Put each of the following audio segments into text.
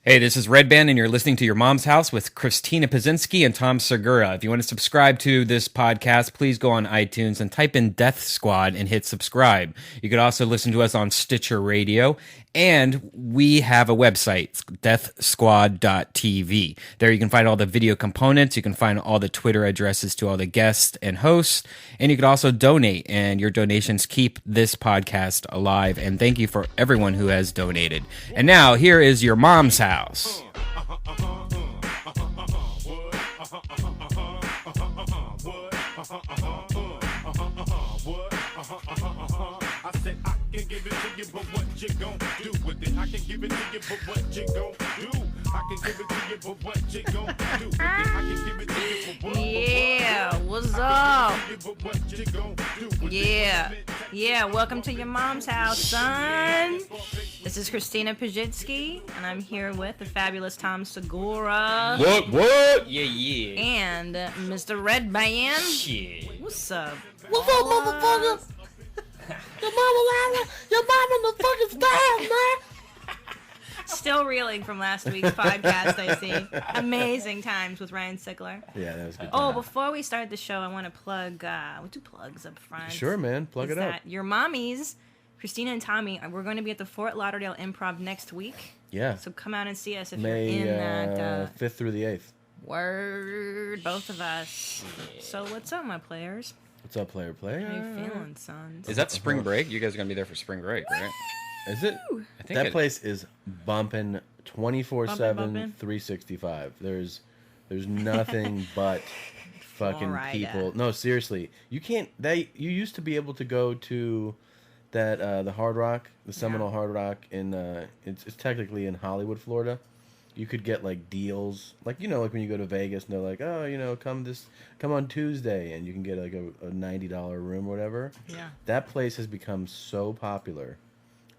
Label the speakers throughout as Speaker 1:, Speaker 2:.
Speaker 1: Hey, this is Redban, and you're listening to Your Mom's House with Christina Pazsitzky and Tom Segura. If you want to subscribe to this podcast, please go on iTunes and type in Death Squad and hit subscribe. You could also listen to us on Stitcher Radio, and we have a website, deathsquad.tv. There you can find all the video components, you can find all the Twitter addresses to all the guests and hosts, and you can also donate, and your donations keep this podcast alive. And thank you for everyone who has donated. And now, here is Your Mom's House.
Speaker 2: Yeah, what's up? Yeah, welcome to Your Mom's House, son. This is Christina Pazsitzky, and I'm here with the fabulous Tom Segura.
Speaker 1: What? Yeah.
Speaker 2: And Mr. Redban.
Speaker 1: Shit.
Speaker 2: What's up?
Speaker 3: What's up, motherfucker? Your mama the fucking style, man.
Speaker 2: Still reeling from last week's podcast, I see. Amazing times with Ryan Sickler.
Speaker 4: Yeah, that was good.
Speaker 2: Oh, before we start the show, I want to plug, we'll do plugs up front.
Speaker 4: Sure, man. Plug it up.
Speaker 2: Your mommies, Christina and Tommy, we're going to be at the Fort Lauderdale Improv next week.
Speaker 4: Yeah.
Speaker 2: So come out and see us if
Speaker 4: May
Speaker 2: you're in that.
Speaker 4: 5th through the 8th.
Speaker 2: Word, both of us. So what's up, my players?
Speaker 4: What's up, player?
Speaker 2: How you feeling, sons?
Speaker 1: Is that spring break? You guys are going to be there for spring break, right?
Speaker 4: Is it?
Speaker 1: I think
Speaker 4: That place is bumping 24/7,
Speaker 2: Bumpin'?
Speaker 4: 365. There's nothing but fucking
Speaker 2: Florida.
Speaker 4: people. No, seriously. You can't. You used to be able to go to that the Hard Rock, the Seminole Hard Rock in it's technically in Hollywood, Florida. You could get like deals, like like when you go to Vegas and they're like, oh, come on Tuesday, and you can get like a $90 room or whatever.
Speaker 2: Yeah.
Speaker 4: That place has become so popular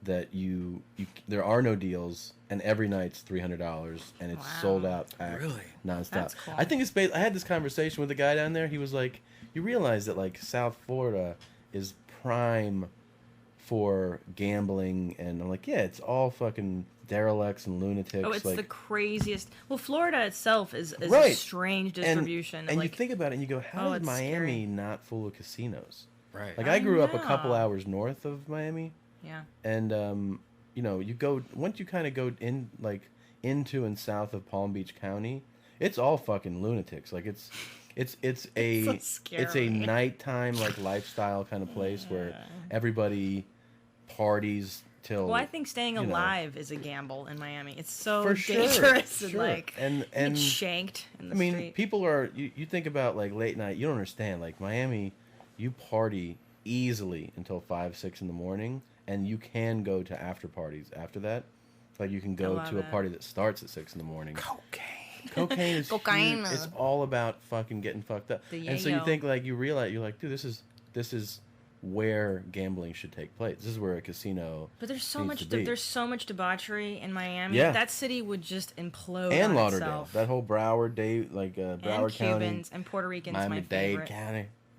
Speaker 4: that you there are no deals, and every night's $300, and it's sold out, packed, nonstop.
Speaker 2: That's cool.
Speaker 4: I think it's I had this conversation with a guy down there. He was like, you realize that like South Florida is prime for gambling, and I'm like, yeah, it's all fucking derelicts and lunatics.
Speaker 2: Oh, it's
Speaker 4: like,
Speaker 2: the craziest. Well, Florida itself is
Speaker 4: Right.
Speaker 2: a strange distribution.
Speaker 4: And
Speaker 2: like,
Speaker 4: you think about it, and you go, how is
Speaker 2: it's
Speaker 4: Miami
Speaker 2: scary.
Speaker 4: not full of casinos?
Speaker 1: Right.
Speaker 4: Like I grew up a couple
Speaker 2: know.
Speaker 4: hours north of Miami.
Speaker 2: yeah.
Speaker 4: And you go once you kind of go in like into and south of Palm Beach County, it's all fucking lunatics. Like it's a
Speaker 2: so
Speaker 4: it's
Speaker 2: scary.
Speaker 4: a nighttime like lifestyle kind of place where everybody parties till.
Speaker 2: Well, I think staying
Speaker 4: you know.
Speaker 2: alive is a gamble in Miami. It's so
Speaker 4: For sure,
Speaker 2: dangerous and
Speaker 4: sure.
Speaker 2: like
Speaker 4: And
Speaker 2: you get shanked in the
Speaker 4: I mean,
Speaker 2: street.
Speaker 4: people are you think about like late night. You don't understand. Like Miami, you party easily until 5-6 in the morning, and you can go to after parties after that. Like you can go
Speaker 2: love
Speaker 4: to a
Speaker 2: it.
Speaker 4: party that starts at 6 in the morning.
Speaker 1: Cocaine.
Speaker 4: Cocaine is
Speaker 2: Cocaine.
Speaker 4: huge. It's all about fucking getting fucked up.
Speaker 2: The
Speaker 4: And so you
Speaker 2: yayo.
Speaker 4: think like you realize you're like, dude, this is where gambling should take place. This is where a casino.
Speaker 2: But there's so
Speaker 4: needs
Speaker 2: much
Speaker 4: to be.
Speaker 2: there's so much debauchery in Miami.
Speaker 4: Yeah.
Speaker 2: That city would just implode
Speaker 4: And
Speaker 2: on
Speaker 4: Lauderdale,
Speaker 2: itself.
Speaker 4: that whole Broward,
Speaker 2: and
Speaker 4: Broward County,
Speaker 2: Cubans and Puerto Ricans, my
Speaker 4: Miami-Dade
Speaker 2: favorite.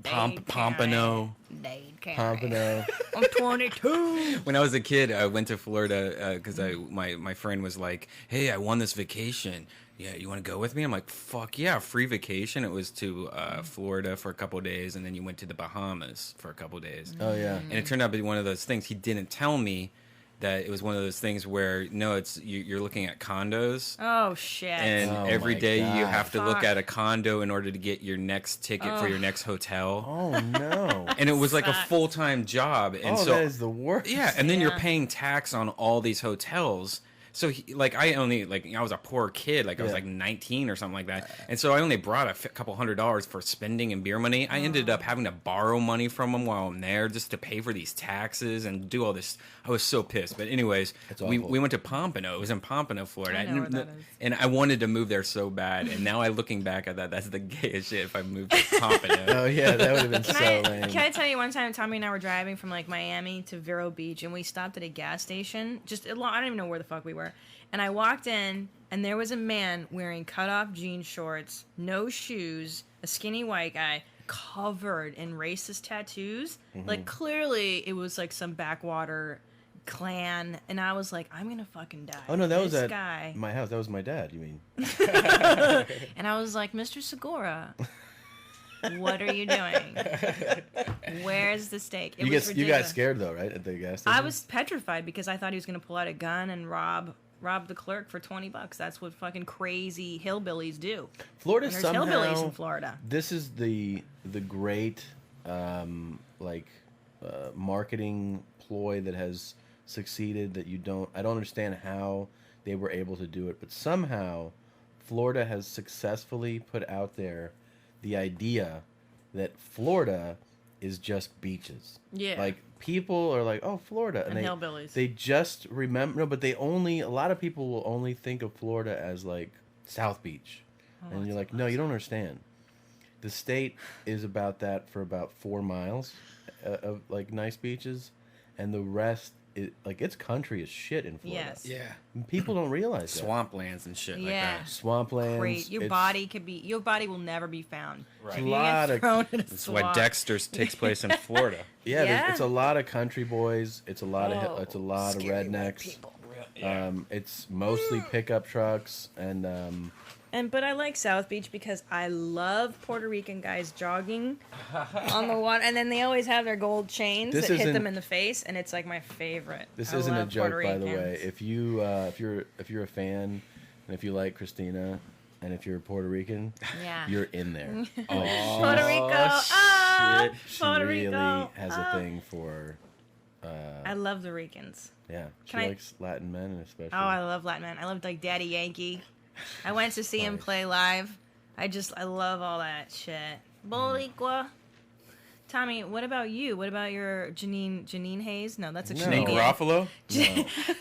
Speaker 4: County,
Speaker 1: Pompano.
Speaker 2: Dade County.
Speaker 4: Pompano.
Speaker 2: I'm 22.
Speaker 1: When I was a kid, I went to Florida because my friend was like, "Hey, I won this vacation. Yeah, you want to go with me?" I'm like, "Fuck yeah, free vacation." It was to Florida for a couple of days, and then you went to the Bahamas for a couple of days.
Speaker 4: Oh yeah.
Speaker 1: And it turned out to be one of those things. He didn't tell me that it was one of those things where no, it's you're looking at condos.
Speaker 2: Oh shit.
Speaker 1: And
Speaker 4: Oh,
Speaker 1: every
Speaker 4: my
Speaker 1: day you
Speaker 4: God.
Speaker 1: have to look
Speaker 2: Fuck.
Speaker 1: at a condo in order to get your next ticket for your next hotel.
Speaker 4: Oh no.
Speaker 1: And it was like a
Speaker 2: Sucks.
Speaker 1: full-time job. And
Speaker 4: Oh,
Speaker 1: so
Speaker 4: that is the worst.
Speaker 1: yeah, and then you're
Speaker 2: Yeah.
Speaker 1: paying tax on all these hotels. So I was a poor kid, I was
Speaker 4: Yeah.
Speaker 1: like 19 or something like that, and so I only brought couple $100 for spending and beer money. I ended up having to borrow money from them while I'm there just to pay for these taxes and do all this. I was so pissed. But anyways,
Speaker 4: That's
Speaker 1: we
Speaker 4: awful.
Speaker 1: went to Pompano. It was in Pompano, Florida.
Speaker 2: I know where that is.
Speaker 1: And I wanted to move there so bad. And now looking back at that, that's the gayest shit if I moved to Pompano.
Speaker 4: Oh yeah, that would have been so lame.
Speaker 2: Can I tell you one time Tommy and I were driving from like Miami to Vero Beach and we stopped at a gas station. I don't even know where the fuck we were. And I walked in and there was a man wearing cut-off jean shorts, no shoes, a skinny white guy, covered in racist tattoos. Like clearly it was like some backwater clan, and I was like, I'm gonna fucking die.
Speaker 4: Oh no, that was
Speaker 2: This
Speaker 4: at
Speaker 2: guy.
Speaker 4: my house. That was my dad. You mean?
Speaker 2: And I was like, Mr. Segura, what are you doing? Where's the steak? It was
Speaker 4: You got
Speaker 2: ridiculous.
Speaker 4: scared though, right? At the gas station.
Speaker 2: I was petrified because I thought he was gonna pull out a gun and rob the clerk for $20. That's what fucking crazy hillbillies do.
Speaker 4: Florida
Speaker 2: And there's
Speaker 4: somehow.
Speaker 2: hillbillies in Florida.
Speaker 4: This is the great marketing ploy that has succeeded. That I don't understand how they were able to do it, but somehow Florida has successfully put out there the idea that Florida is just beaches.
Speaker 2: Yeah.
Speaker 4: Like people are like, oh, Florida,
Speaker 2: And hillbillies.
Speaker 4: They just remember. No, but a lot of people will only think of Florida as like South Beach, and you're like, no, you don't understand. The state is about that for about 4 miles of like nice beaches, and the rest is like it's country as shit in Florida.
Speaker 2: Yes.
Speaker 1: Yeah.
Speaker 4: And people don't realize that.
Speaker 1: Swamplands and shit like
Speaker 2: Yeah.
Speaker 1: that.
Speaker 4: Swamplands.
Speaker 2: Great. Your body will never be found.
Speaker 1: Right.
Speaker 2: If
Speaker 4: A
Speaker 2: you
Speaker 4: lot
Speaker 2: get
Speaker 4: of-
Speaker 2: thrown in a
Speaker 1: That's why
Speaker 2: swamp.
Speaker 1: Dexter takes place in Florida.
Speaker 4: Yeah,
Speaker 2: Yeah.
Speaker 4: it's a lot of country boys. It's a lot of
Speaker 2: Scary white
Speaker 4: rednecks.
Speaker 2: people.
Speaker 4: It's mostly pickup trucks and
Speaker 2: But I like South Beach because I love Puerto Rican guys jogging on the water, and then they always have their gold chains
Speaker 4: This
Speaker 2: that hit
Speaker 4: isn't-
Speaker 2: them in the face, and it's like my favorite.
Speaker 4: this
Speaker 2: I
Speaker 4: isn't a
Speaker 2: love
Speaker 4: joke,
Speaker 2: Puerto
Speaker 4: by the way.
Speaker 2: Ricans.
Speaker 4: If you're a fan and if you like Christina and if you're Puerto Rican,
Speaker 2: Yeah.
Speaker 4: you're in there.
Speaker 2: Puerto Rico,
Speaker 4: She
Speaker 2: Puerto
Speaker 4: really
Speaker 2: Rico,
Speaker 4: has a thing for
Speaker 2: I love the Ricans.
Speaker 4: yeah. She
Speaker 2: Can I-
Speaker 4: likes Latin men and especially.
Speaker 2: Oh, I love Latin man. I love like Daddy Yankee. I went to see him
Speaker 4: Nice.
Speaker 2: play live. I love all that shit. Boricua. Tommy, what about you? What about your Janine Hayes? No, that's a
Speaker 4: No.
Speaker 1: Janine
Speaker 2: Canadian.
Speaker 1: Garofalo?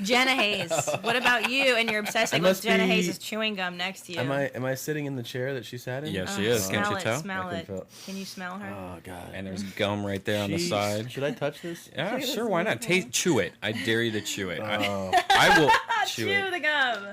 Speaker 2: Jenna Hayes. What about you? And you're obsessing
Speaker 4: must
Speaker 2: with Jenna
Speaker 4: be-
Speaker 2: Hayes' chewing gum next to you.
Speaker 4: Am I sitting in the chair that she sat in?
Speaker 1: Yes, she is. Can't
Speaker 2: Smell
Speaker 1: you
Speaker 2: it.
Speaker 1: tell?
Speaker 2: Smell
Speaker 4: I can
Speaker 2: it.
Speaker 4: feel-
Speaker 2: Can you smell her?
Speaker 4: Oh god.
Speaker 1: And there's gum right there on the
Speaker 4: She-
Speaker 1: side.
Speaker 4: Should I touch this?
Speaker 1: Yeah, sure, why not? Chew it. I dare you to chew it.
Speaker 4: Oh.
Speaker 1: I will chew
Speaker 2: Chew
Speaker 1: it.
Speaker 2: the gum.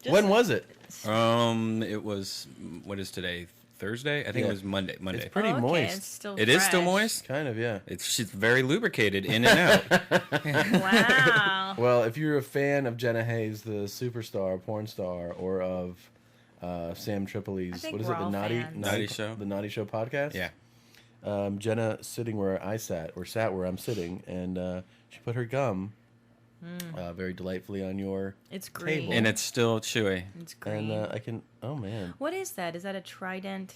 Speaker 2: Just-
Speaker 4: When was it?
Speaker 1: It was, what is today? Thursday? I think
Speaker 4: Yeah.
Speaker 1: it was Monday.
Speaker 4: It's pretty
Speaker 2: Okay,
Speaker 4: moist.
Speaker 2: It's still
Speaker 1: It is still
Speaker 2: fresh.
Speaker 1: moist?
Speaker 4: Kind of, yeah.
Speaker 1: She's very lubricated in and out.
Speaker 2: Wow.
Speaker 4: Well, if you're a fan of Jenna Hayes, the superstar, porn star, or of Sam Tripoli's,
Speaker 2: I think
Speaker 4: what is
Speaker 2: we're
Speaker 4: it, the
Speaker 2: all
Speaker 4: Naughty
Speaker 2: fans.
Speaker 1: Naughty Show?
Speaker 4: the Naughty Show podcast?
Speaker 1: Yeah.
Speaker 4: Jenna sitting where I sat, or sat where I'm sitting, and she put her gum very delightfully on your
Speaker 2: It's green.
Speaker 4: table.
Speaker 1: And it's still chewy.
Speaker 2: It's green.
Speaker 4: and I can. Oh man.
Speaker 2: What is that? Is that a Trident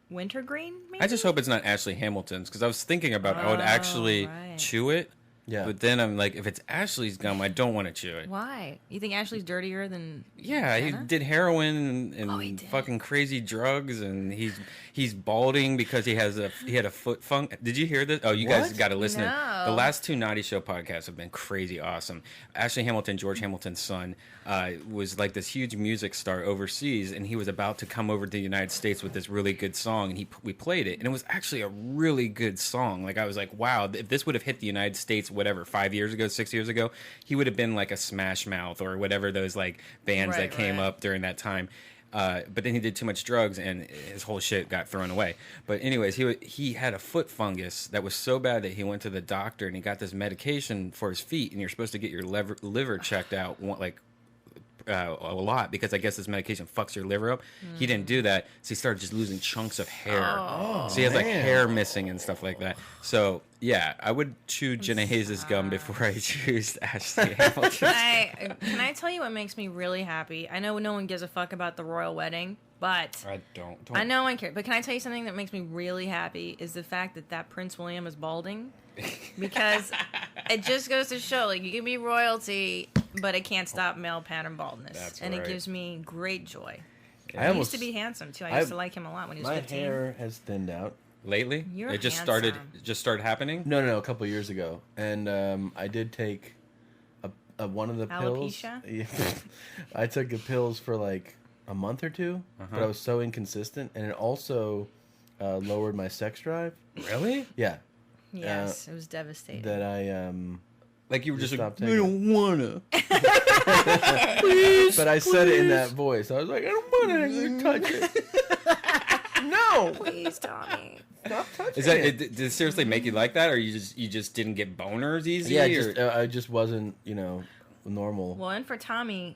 Speaker 2: wintergreen? Maybe?
Speaker 1: I just hope it's not Ashley Hamilton's because I was thinking about I would
Speaker 2: Oh,
Speaker 1: actually
Speaker 2: right.
Speaker 1: chew it.
Speaker 4: Yeah.
Speaker 1: But then I'm like, if it's Ashley's gum, I don't want to chew it.
Speaker 2: Why? You think Ashley's dirtier than?
Speaker 1: Yeah, he
Speaker 2: Jenna?
Speaker 1: did heroin and
Speaker 2: Oh, he did.
Speaker 1: fucking crazy drugs, and he's balding because he had a foot funk. Did you hear this? Oh, you guys
Speaker 4: What?
Speaker 1: got to listen.
Speaker 2: No.
Speaker 1: The last 2 Naughty Show podcasts have been crazy awesome. Ashley Hamilton, George Hamilton's son, was like this huge music star overseas, and he was about to come over to the United States with this really good song, and we played it, and it was actually a really good song. Like I was like, wow, if this would have hit the United States, whatever, 5 years ago, 6 years ago, he would have been like a Smash Mouth or whatever those like bands
Speaker 2: Right,
Speaker 1: that came
Speaker 2: right.
Speaker 1: up during that time. But then he did too much drugs and his whole shit got thrown away. But anyways, he had a foot fungus that was so bad that he went to the doctor and he got this medication for his feet. And you're supposed to get your liver checked out a lot because I guess this medication fucks your liver up. He didn't do that, so he started just losing chunks of hair. So he has like
Speaker 4: man.
Speaker 1: hair missing and stuff like that. So yeah, I would chew Jenna Hayes' gum before I choose Ashley Hamilton.
Speaker 2: Can I tell you what makes me really happy? I know no one gives a fuck about the royal wedding, but
Speaker 1: I don't.
Speaker 2: I know one cares. But can I tell you something that makes me really happy is the fact that Prince William is balding, because it just goes to show like you can be royalty, but it can't stop male pattern baldness,
Speaker 1: That's
Speaker 2: and
Speaker 1: right.
Speaker 2: it gives me great joy.
Speaker 4: I
Speaker 2: He
Speaker 4: almost
Speaker 2: used to be handsome too. I used to like him a lot when he was
Speaker 4: My
Speaker 2: 15.
Speaker 4: hair has thinned out.
Speaker 1: Lately,
Speaker 2: You're
Speaker 1: it just
Speaker 2: handsome.
Speaker 1: started happening.
Speaker 4: No, a couple years ago, and I did take one of the pills.
Speaker 2: Alopecia?
Speaker 4: Yeah. I took the pills for like a month or two, but I was so inconsistent, and it also lowered my sex drive.
Speaker 1: Really?
Speaker 4: Yeah,
Speaker 2: Yes, it was devastating.
Speaker 4: that I
Speaker 1: Like you were just
Speaker 4: Stop
Speaker 1: like,
Speaker 4: taking
Speaker 1: I don't wanna.
Speaker 4: but I said it in that voice. I was like, I don't want to actually touch it. No.
Speaker 2: Please, Tommy.
Speaker 4: Stop touching
Speaker 1: Is that
Speaker 4: it.
Speaker 1: did it seriously make you like that, or you just didn't get boners easy?
Speaker 4: Yeah,
Speaker 1: or?
Speaker 4: I just wasn't, normal.
Speaker 2: Well, and for Tommy,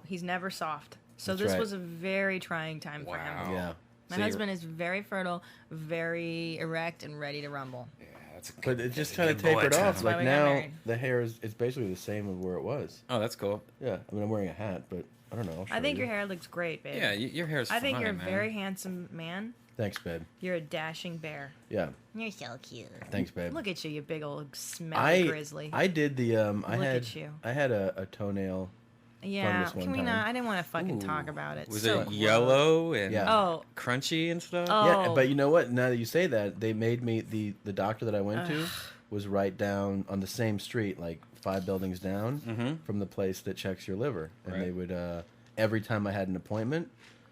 Speaker 2: he's never soft. So
Speaker 4: That's
Speaker 2: this
Speaker 4: right.
Speaker 2: was a very trying time for
Speaker 1: Wow.
Speaker 2: him.
Speaker 4: Yeah.
Speaker 2: My
Speaker 1: So
Speaker 2: husband is very fertile, very erect, and ready to rumble.
Speaker 1: Yeah, that's a
Speaker 4: But it just kind of
Speaker 1: good boy,
Speaker 4: tapered off.
Speaker 1: Tom.
Speaker 2: why
Speaker 4: Like
Speaker 2: we got
Speaker 4: now,
Speaker 2: married.
Speaker 4: the hair it's basically the same as where it was.
Speaker 1: Oh, that's cool.
Speaker 4: Yeah, I mean, I'm wearing a hat, but I don't know. I'll
Speaker 2: I
Speaker 4: show
Speaker 2: think
Speaker 4: you.
Speaker 2: your hair looks great, babe.
Speaker 1: Yeah, your hair is.
Speaker 2: I think
Speaker 1: fine,
Speaker 2: you're a
Speaker 1: man.
Speaker 2: very handsome man.
Speaker 4: Thanks, babe.
Speaker 2: You're a dashing bear.
Speaker 4: Yeah,
Speaker 2: You're so cute.
Speaker 4: thanks, babe.
Speaker 2: Look at you, you big old smelly grizzly.
Speaker 4: I did the I
Speaker 2: Look
Speaker 4: had
Speaker 2: at you.
Speaker 4: I had a toenail.
Speaker 2: Yeah,
Speaker 4: this one
Speaker 2: can we
Speaker 4: time.
Speaker 2: not? I didn't want to fucking
Speaker 1: Ooh.
Speaker 2: talk about it.
Speaker 1: Was
Speaker 2: So
Speaker 1: it
Speaker 2: gross.
Speaker 1: yellow and
Speaker 4: Yeah.
Speaker 2: Oh,
Speaker 1: crunchy and stuff?
Speaker 2: Oh.
Speaker 4: Yeah, but you know what? Now that you say that, they made me the doctor that I went to was right down on the same street, like 5 buildings down from the place that checks your liver, and they
Speaker 1: Right.
Speaker 4: would every time I had an appointment,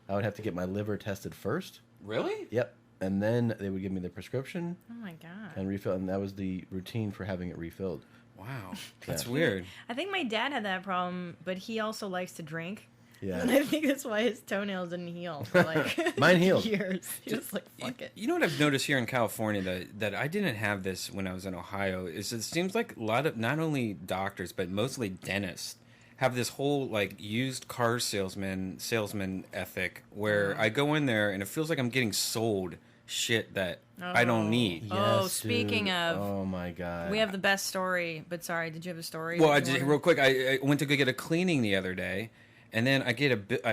Speaker 4: I would have to get my liver tested first.
Speaker 1: Really?
Speaker 4: Yep, and then they would give me the prescription
Speaker 2: Oh my god.
Speaker 4: and refill, and that was the routine for having it refilled.
Speaker 1: Wow, that's
Speaker 4: Yeah.
Speaker 1: weird.
Speaker 2: I think my dad had that problem, but he also likes to drink. And
Speaker 4: Yeah,
Speaker 2: I think that's why his toenails didn't heal for like
Speaker 4: Mine healed.
Speaker 2: years. He was like, fuck it.
Speaker 1: You know what I've noticed here in California that I didn't have this when I was in Ohio is it seems like a lot of not only doctors but mostly dentists have this whole like used car salesman ethic where I go in there and it feels like I'm getting sold shit that I don't need.
Speaker 2: Oh,
Speaker 4: Yes,
Speaker 2: speaking
Speaker 4: dude.
Speaker 2: of-
Speaker 4: oh my god,
Speaker 2: We have the best story, but sorry, did you have a story?
Speaker 1: Well,
Speaker 2: that
Speaker 1: I
Speaker 2: you
Speaker 1: just,
Speaker 2: wanted?
Speaker 1: real quick, I went to go get a cleaning the other day, and then I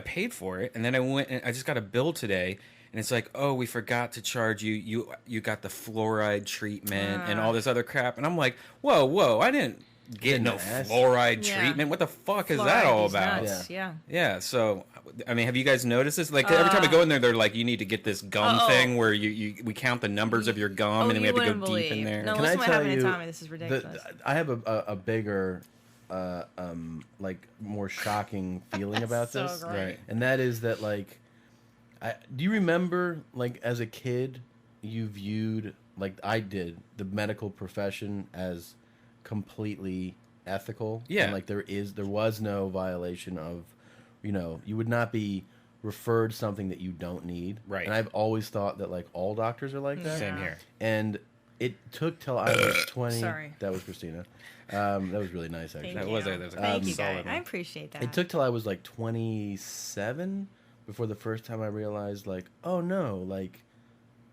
Speaker 1: paid for it, and then I went and I just got a bill today, and it's like, oh, we forgot to charge you. You got the fluoride treatment and all this other crap, and I'm like, whoa, I didn't get no
Speaker 4: ask.
Speaker 1: fluoride
Speaker 2: Yeah.
Speaker 1: treatment. What the fuck is that
Speaker 2: Fluoride
Speaker 1: all
Speaker 2: is
Speaker 1: about?
Speaker 2: nuts, Yeah.
Speaker 1: Yeah, so I mean, have you guys noticed this? Like every time I go in there, they're like, "You need to get this gum thing where we count the numbers of your gum,
Speaker 2: Oh,
Speaker 1: and then we
Speaker 2: you
Speaker 1: have to go
Speaker 2: wouldn't
Speaker 1: deep in
Speaker 2: believe.
Speaker 1: there."
Speaker 2: No,
Speaker 4: Can
Speaker 2: listen
Speaker 4: I
Speaker 2: what
Speaker 4: tell
Speaker 2: happened to
Speaker 4: you
Speaker 2: Tommy. This is ridiculous.
Speaker 4: I have a bigger, like more shocking feeling about
Speaker 2: So
Speaker 4: this,
Speaker 2: great.
Speaker 1: Right.
Speaker 4: and that is that like, do you remember like as a kid, you viewed like I did the medical profession as completely ethical?
Speaker 1: Yeah.
Speaker 4: and like there was no violation of, you would not be referred something that you don't need,
Speaker 1: Right.
Speaker 4: And I've always thought that like all doctors are like that.
Speaker 1: Same here.
Speaker 4: And it took till I was 20.
Speaker 2: Sorry.
Speaker 4: That was Christina. That was really nice, actually.
Speaker 2: Thank
Speaker 1: That
Speaker 2: you.
Speaker 1: was a
Speaker 2: Thank you,
Speaker 1: solid
Speaker 2: guys.
Speaker 1: one.
Speaker 2: I appreciate that.
Speaker 4: It took till I was like 27 before the first time I realized, like, oh no, like,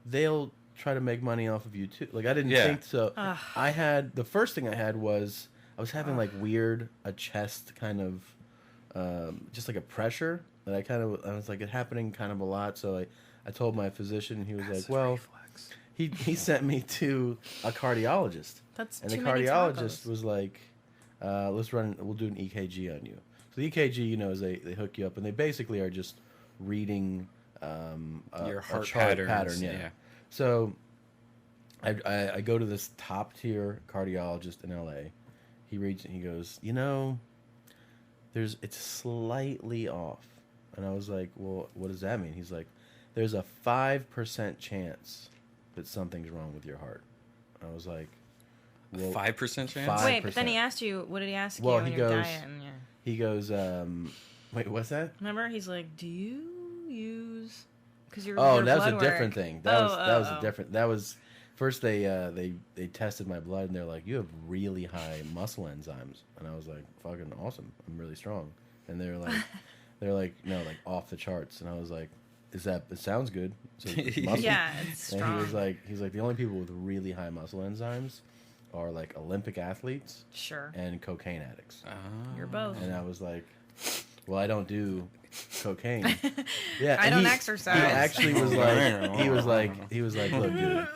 Speaker 4: they'll try to make money off of you too. Like, I didn't
Speaker 1: Yeah.
Speaker 4: think so. I had, the first thing I had was, I was having like a chest kind of, just like a pressure that I was like, it happening kind of a lot. So I told my physician, and he was like, well, he sent me to a cardiologist.
Speaker 2: That's
Speaker 4: And
Speaker 2: too
Speaker 4: the
Speaker 2: many
Speaker 4: cardiologist
Speaker 2: tacos.
Speaker 4: was like, we'll do an EKG on you. So the EKG, is they hook you up, and they basically are just reading
Speaker 1: Your
Speaker 4: a
Speaker 1: heart
Speaker 4: chart
Speaker 1: patterns,
Speaker 4: pattern.
Speaker 1: yeah.
Speaker 4: So I go to this top tier cardiologist in LA. He reads and he goes, it's slightly off. And I was like, well, what does that mean? He's like, there's a 5% chance that something's wrong with your heart. And I was like, well,
Speaker 1: 5% chance.
Speaker 4: 5.
Speaker 2: Wait, but then he
Speaker 4: 5%.
Speaker 2: asked you, what did he ask
Speaker 4: Well,
Speaker 2: you on
Speaker 4: he
Speaker 2: your
Speaker 4: goes-
Speaker 2: diet? And
Speaker 4: He goes, wait, what's that?
Speaker 2: remember, he's like, do you use... Because your
Speaker 4: Oh,
Speaker 2: your
Speaker 4: that was
Speaker 2: blood
Speaker 4: a different
Speaker 2: work-
Speaker 4: thing. That was
Speaker 2: oh.
Speaker 4: a different. That was first they tested my blood, and they're like, you have really high muscle enzymes, and I was like, fucking awesome. I'm really strong. And they're like, no, like off the charts. And I was like, it sounds good. So it's muscle.
Speaker 2: Yeah, it's
Speaker 4: And
Speaker 2: strong.
Speaker 4: he's like the only people with really high muscle enzymes are like Olympic athletes
Speaker 2: Sure.
Speaker 4: and cocaine addicts.
Speaker 2: You're both.
Speaker 4: And I was like, well, I don't do cocaine. Yeah,
Speaker 2: I
Speaker 4: and
Speaker 2: don't
Speaker 4: he
Speaker 2: exercise.
Speaker 4: He actually was like, he was like, look, dude,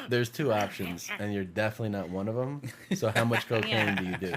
Speaker 4: there's 2 options, and you're definitely not one of them. So how much cocaine do you do?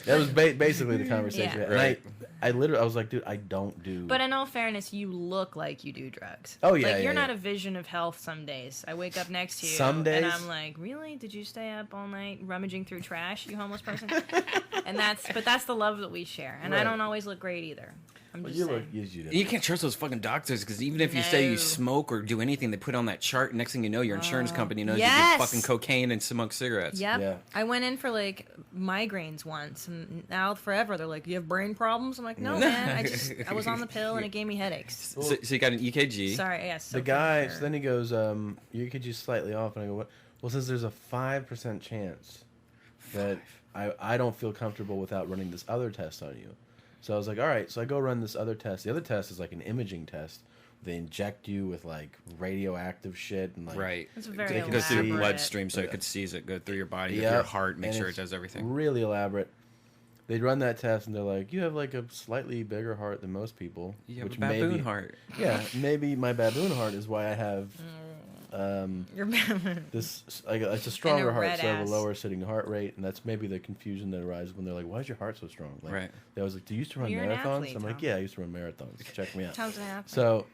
Speaker 4: That was basically the conversation.
Speaker 2: Yeah.
Speaker 4: And I literally, I was like, dude, I don't do.
Speaker 2: But in all fairness, you look like you do drugs.
Speaker 4: Oh, yeah,
Speaker 2: like
Speaker 4: yeah,
Speaker 2: you're not
Speaker 4: yeah.
Speaker 2: a vision of health. Some days I wake up next to you,
Speaker 4: Some days?
Speaker 2: and I'm like, really? Did you stay up all night rummaging through trash, you homeless person? But that's the love that we share, and I
Speaker 4: Right.
Speaker 2: don't always look great either. I'm
Speaker 4: Well,
Speaker 2: just
Speaker 4: you
Speaker 2: saying.
Speaker 4: look, yes, you do.
Speaker 1: And you can't trust those fucking doctors because even if you say you
Speaker 2: No.
Speaker 1: smoke or do anything, they put on that chart. Next thing you know, your insurance company knows you
Speaker 2: yes.
Speaker 1: do fucking cocaine and smoke cigarettes.
Speaker 2: Yep.
Speaker 4: Yeah.
Speaker 2: I went in for like migraines once, and now forever they're like, "You have brain problems?" I'm like, "No, man. I was on the pill and it gave me headaches."
Speaker 1: So you got an EKG.
Speaker 2: Sorry, yes.
Speaker 4: The guy, so then he goes, you could just slightly off, and I go, what? Well, since there's a 5% chance that I don't feel comfortable without running this other test on you. So I was like, all right, so I go run this other test. The other test is like an imaging test. They inject you with like radioactive shit and like
Speaker 1: Right.
Speaker 2: It's very
Speaker 4: They
Speaker 1: It
Speaker 4: can
Speaker 1: goes through your
Speaker 2: elaborate.
Speaker 1: bloodstream so it could seize it, go through your body,
Speaker 4: Yep.
Speaker 1: your heart, make
Speaker 4: And
Speaker 1: sure it
Speaker 4: it's
Speaker 1: does everything.
Speaker 4: really elaborate. They run that test and they're like, you have like a slightly bigger heart than most people.
Speaker 1: You have
Speaker 4: which
Speaker 1: a baboon
Speaker 4: maybe,
Speaker 1: heart.
Speaker 4: Yeah, maybe my baboon heart is why I have
Speaker 2: You're
Speaker 4: this. It's a stronger heart,
Speaker 2: red
Speaker 4: so I have
Speaker 2: ass.
Speaker 4: a lower sitting heart rate, and that's maybe the confusion that arises when they're like, "Why is your heart so strong?" Like,
Speaker 1: Right.
Speaker 4: They was like, "Do you used to run
Speaker 2: You're an
Speaker 4: marathons?"
Speaker 2: athlete,
Speaker 4: I'm like,
Speaker 2: Tom.
Speaker 4: "Yeah, I used to run marathons. Check me out."
Speaker 2: Sounds like happening.
Speaker 4: So,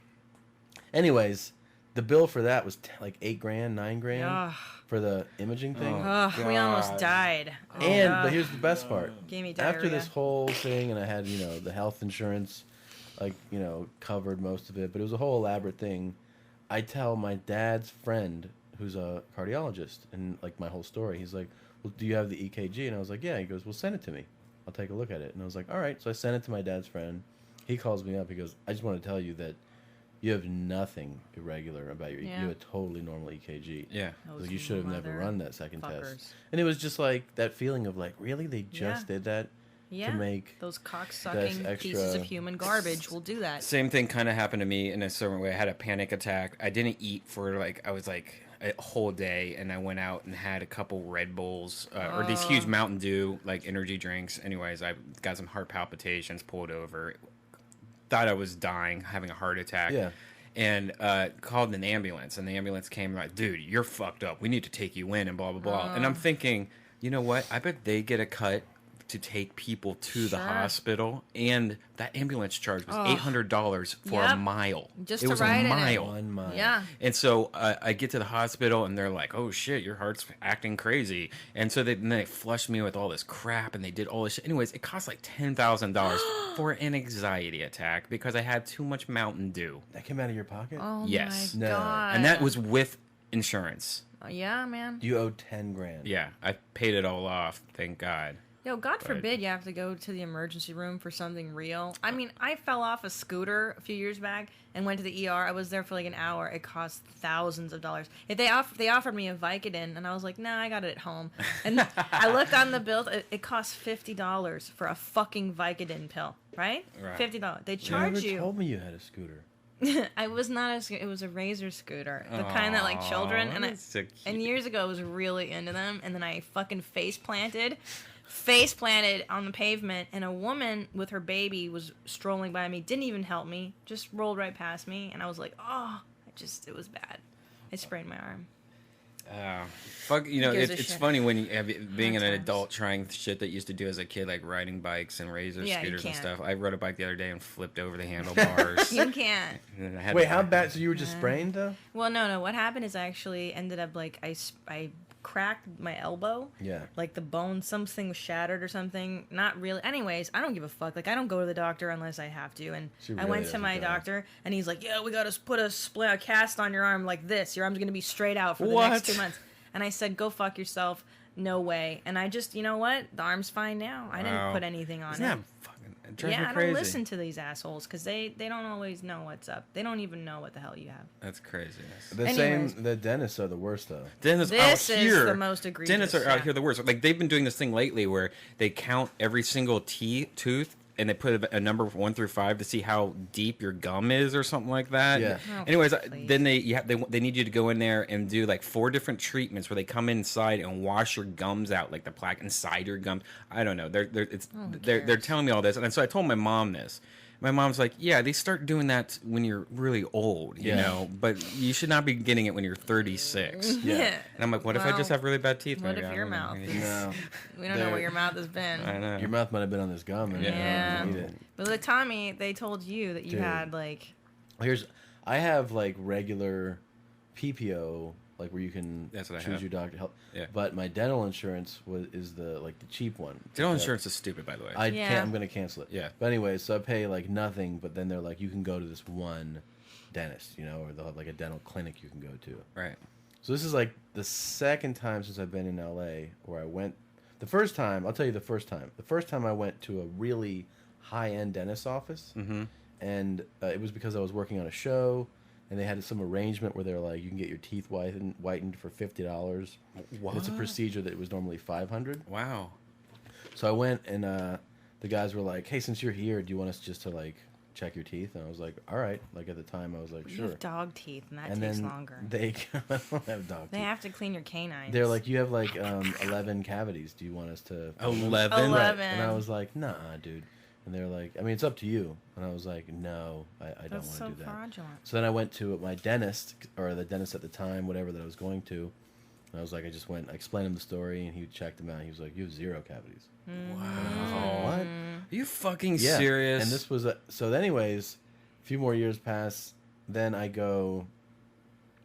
Speaker 4: anyways, the bill for that was like $8,000, $9,000
Speaker 2: Ugh.
Speaker 4: for the imaging thing.
Speaker 1: Oh.
Speaker 2: Ugh, we almost
Speaker 1: God.
Speaker 2: died.
Speaker 4: And
Speaker 2: Ugh.
Speaker 4: but here's the best part.
Speaker 2: Gave me diarrhea.
Speaker 4: After this whole thing, and I had the health insurance, like covered most of it, but it was a whole elaborate thing. I tell my dad's friend, who's a cardiologist, and like my whole story. He's like, "Well, do you have the EKG?" And I was like, "Yeah." He goes, "Well, send it to me. I'll take a look at it." And I was like, "All right." So I sent it to my dad's friend. He calls me up. He goes, "I just want to tell you that you have nothing irregular about your. You have a totally normal EKG."
Speaker 1: Yeah.
Speaker 2: Those
Speaker 4: Like, you should have never run that second
Speaker 2: motherfuckers.
Speaker 4: test. And it was just like that feeling of like, really, they just
Speaker 2: Yeah.
Speaker 4: did that
Speaker 2: Yeah.
Speaker 4: to make
Speaker 2: Those cock-sucking
Speaker 4: That's
Speaker 2: pieces of
Speaker 4: extra-
Speaker 2: human garbage will do that.
Speaker 1: Same thing kind of happened to me in a certain way. I had a panic attack. I didn't eat for I was like a whole day, and I went out and had a couple Red Bulls or these huge Mountain Dew like energy drinks. Anyways, I got some heart palpitations, pulled over, thought I was dying, having a heart attack.
Speaker 4: Yeah.
Speaker 1: And called an ambulance, and the ambulance came like, "Dude, you're fucked up. We need to take you in," and blah blah blah. And I'm thinking, you know what? I bet they get a cut to take people to the
Speaker 2: Sure.
Speaker 1: hospital, and that ambulance charge was $800 for a
Speaker 2: Yep.
Speaker 1: mile.
Speaker 2: Just
Speaker 1: it
Speaker 2: to
Speaker 1: was
Speaker 2: ride
Speaker 1: a
Speaker 2: in it.
Speaker 1: mile.
Speaker 4: 1 mile.
Speaker 2: Yeah.
Speaker 1: And so I get to the hospital, and they're like, "Oh shit, your heart's acting crazy." And so they flushed me with all this crap, and they did all this shit. Anyways, it cost like $10,000 for an anxiety attack because I had too much Mountain Dew,
Speaker 4: That came out of your pocket?
Speaker 2: Oh
Speaker 1: Yes.
Speaker 2: my
Speaker 4: No.
Speaker 2: god.
Speaker 1: and that was with insurance.
Speaker 2: Yeah, man.
Speaker 4: You owe 10 grand.
Speaker 1: Yeah, I paid it all off. Thank God.
Speaker 2: Yo, God forbid you have to go to the emergency room for something real. I mean, I fell off a scooter a few years back and went to the ER. I was there for like an hour. It cost thousands of dollars. If they offered me a Vicodin, and I was like, nah, I got it at home. And I looked on the bill. It cost $50 for a fucking Vicodin pill, right?
Speaker 1: Right.
Speaker 2: $50. They
Speaker 4: You
Speaker 2: charge
Speaker 4: never
Speaker 2: you.
Speaker 4: told me you had a scooter.
Speaker 2: I was not it was a Razor scooter, the kind that like children.
Speaker 1: Aw,
Speaker 2: And
Speaker 1: that's so cute.
Speaker 2: and years ago, I was really into them, and then I fucking face planted on the pavement, and a woman with her baby was strolling by me, didn't even help me, just rolled right past me, and I was like, oh, it was bad. I sprained my arm.
Speaker 1: Fuck,
Speaker 2: Who gives a
Speaker 1: it's
Speaker 2: shit?
Speaker 1: funny when you being an
Speaker 2: times.
Speaker 1: adult trying shit that you used to do as a kid, like riding bikes and razor
Speaker 2: Yeah, you
Speaker 1: scooters and
Speaker 2: can't.
Speaker 1: stuff. I rode a bike the other day and flipped over the handlebars.
Speaker 2: You can't.
Speaker 1: And I had
Speaker 4: Wait,
Speaker 1: to-
Speaker 4: how bad? So you were just sprained, though?
Speaker 2: Well, no. What happened is I actually ended up like I cracked my elbow.
Speaker 4: Yeah.
Speaker 2: Like the bone, something was shattered or something. Not really. Anyways, I don't give a fuck. Like I don't go to the doctor unless I have to. And
Speaker 4: She
Speaker 2: I
Speaker 4: really
Speaker 2: went to
Speaker 4: doesn't
Speaker 2: my
Speaker 4: go.
Speaker 2: doctor, and he's like, "Yeah, we got to put a cast on your arm like this. Your arm's gonna be straight out for the
Speaker 1: What?
Speaker 2: next 2 months." And I said, "Go fuck yourself. No way." And I just, you know what? The arm's fine now. I didn't
Speaker 1: Wow.
Speaker 2: put anything on
Speaker 1: Isn't
Speaker 2: it.
Speaker 1: that fucking it drives
Speaker 2: Yeah,
Speaker 1: me
Speaker 2: I
Speaker 1: crazy.
Speaker 2: don't listen to these assholes because they don't always know what's up. They don't even know what the hell you have.
Speaker 1: That's craziness.
Speaker 2: Anyways.
Speaker 4: The dentists are the worst, though.
Speaker 2: This
Speaker 1: out
Speaker 2: is
Speaker 1: here,
Speaker 2: the most egregious,
Speaker 1: Dentists are out
Speaker 2: yeah.
Speaker 1: here the worst. Like they've been doing this thing lately where they count every single tooth and they put a number 1 through 5 to see how deep your gum is or something like that.
Speaker 4: Yeah.
Speaker 2: Oh,
Speaker 1: Anyways,
Speaker 2: please.
Speaker 1: then they need you to go in there and do like 4 different treatments where they come inside and wash your gums out, like the plaque inside your gums. I don't know. They're
Speaker 2: cares?
Speaker 1: telling me all this, and so I told my mom this. My mom's like, yeah, they start doing that when you're really old, you
Speaker 4: Yeah.
Speaker 1: know, but you should not be getting it when you're 36.
Speaker 4: Yeah.
Speaker 1: And I'm like, what if I
Speaker 2: Well,
Speaker 1: just have really bad teeth?
Speaker 2: what
Speaker 1: Maybe
Speaker 2: if
Speaker 1: I
Speaker 2: your
Speaker 1: don't know.
Speaker 2: mouth is-
Speaker 4: No.
Speaker 2: We don't know where your mouth has been.
Speaker 1: I know.
Speaker 4: Your mouth might have been on this gum. And
Speaker 2: Yeah.
Speaker 4: you didn't eat it.
Speaker 2: But like Tommy, they told you that you
Speaker 4: Dude.
Speaker 2: had like
Speaker 4: I have like regular PPO like where you can
Speaker 1: That's what I
Speaker 4: choose
Speaker 1: have.
Speaker 4: your doctor help.
Speaker 1: Yeah.
Speaker 4: But my dental insurance is the cheap one.
Speaker 1: Dental insurance is stupid, by the way.
Speaker 4: I'm gonna cancel it.
Speaker 1: Yeah.
Speaker 4: But anyway, so I pay like nothing, but then they're like, you can go to this one dentist, or they'll have like a dental clinic you can go to.
Speaker 1: Right.
Speaker 4: So this is like the second time since I've been in LA where I went. The first time, I'll tell you the first time. The first time I went to a really high-end dentist office, and it was because I was working on a show, and they had some arrangement where they're like, you can get your teeth whitened for $50.
Speaker 1: What?
Speaker 4: It's a procedure that was normally $500.
Speaker 1: Wow.
Speaker 4: So I went, and the guys were like, hey, since you're here, do you want us just to like check your teeth? And I was like, all right. Like at the time, I was like,
Speaker 2: You
Speaker 4: sure.
Speaker 2: have dog teeth, and that
Speaker 4: And
Speaker 2: takes
Speaker 4: then
Speaker 2: longer.
Speaker 4: I don't have dog
Speaker 2: They
Speaker 4: teeth.
Speaker 2: have to clean your canines.
Speaker 4: They're like, you have like 11 cavities. Do you want us to? film them?"
Speaker 1: 11?
Speaker 2: 11.
Speaker 4: And I was like, nah, dude. And they're like, I mean, it's up to you. And I was like, no, I don't want
Speaker 2: That's
Speaker 4: to
Speaker 2: so
Speaker 4: do that.
Speaker 2: fraudulent.
Speaker 4: So then I went to my dentist, or the dentist at the time, whatever that I was going to. And I was like, I just went, I explained him the story, and he checked him out. He was like, you have 0 cavities.
Speaker 1: Wow.
Speaker 4: And I was like, what?
Speaker 1: Are you fucking
Speaker 4: Yeah.
Speaker 1: serious?
Speaker 4: And this was, so anyways, a few more years pass. Then I go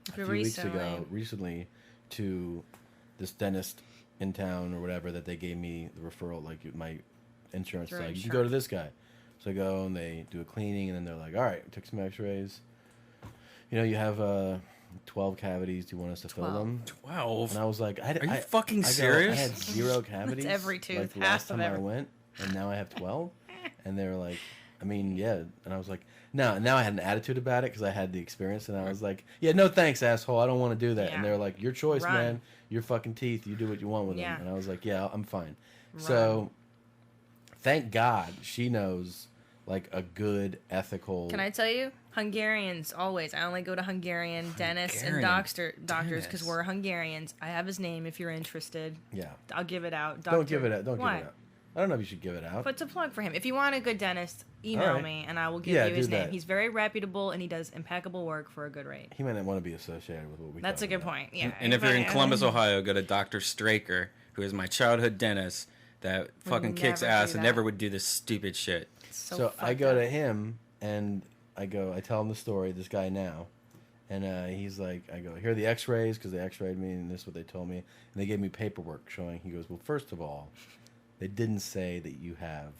Speaker 4: a few weeks ago, recently, to this dentist in town or whatever that they gave me the referral, like my insurance,
Speaker 2: Your
Speaker 4: like, you can go to this guy. So I go and they do a cleaning, and then they're like, all right, took some x-rays. You have 12 cavities. Do you want us to fill
Speaker 2: 12.
Speaker 4: them?
Speaker 1: 12.
Speaker 4: And I was like,
Speaker 1: Are you fucking serious?
Speaker 4: I had 0 cavities.
Speaker 2: every tooth,
Speaker 4: Like the
Speaker 2: half
Speaker 4: last
Speaker 2: of
Speaker 4: time I
Speaker 2: every-
Speaker 4: went, and now I have 12. And they were like, I mean, yeah. And I was like, now I had an attitude about it because I had the experience, and I was like, yeah, no thanks, asshole. I don't want to do that.
Speaker 2: Yeah.
Speaker 4: And they're like, your choice,
Speaker 2: Run.
Speaker 4: man. Your fucking teeth. You do what you want with
Speaker 2: Yeah.
Speaker 4: them. And I was like, yeah, I'm fine.
Speaker 2: Run.
Speaker 4: So, thank God she knows like a good ethical.
Speaker 2: Can I tell you? Hungarians, always. I only go to Hungarian dentists and doctors because
Speaker 1: dentists.
Speaker 2: we're Hungarians. I have his name if you're interested.
Speaker 4: Yeah.
Speaker 2: I'll give it out.
Speaker 4: Don't give it out. Don't
Speaker 2: Why?
Speaker 4: give it out. I don't know if you should give it out.
Speaker 2: But to plug for him. If you want a good dentist, email
Speaker 4: All right.
Speaker 2: me and I will give
Speaker 4: Yeah,
Speaker 2: you his
Speaker 4: do
Speaker 2: name.
Speaker 4: that.
Speaker 2: He's very reputable and he does impeccable work for a good rate.
Speaker 4: He might not want to be associated with what we.
Speaker 2: That's a
Speaker 4: talk
Speaker 2: good
Speaker 4: about.
Speaker 2: point. Yeah.
Speaker 1: And if you're in
Speaker 2: But-
Speaker 1: Columbus, Ohio, go to Dr. Straker, who is my childhood dentist that fucking kicks
Speaker 2: never
Speaker 1: ass
Speaker 2: do
Speaker 1: and
Speaker 2: that.
Speaker 1: never would do this stupid shit.
Speaker 4: So I
Speaker 2: fucked
Speaker 4: go
Speaker 2: up.
Speaker 4: to him and I tell him the story, this guy now, and he's like, I go, here are the x-rays, because they x-rayed me, and this is what they told me, and they gave me paperwork showing, he goes, well, first of all, they didn't say that you have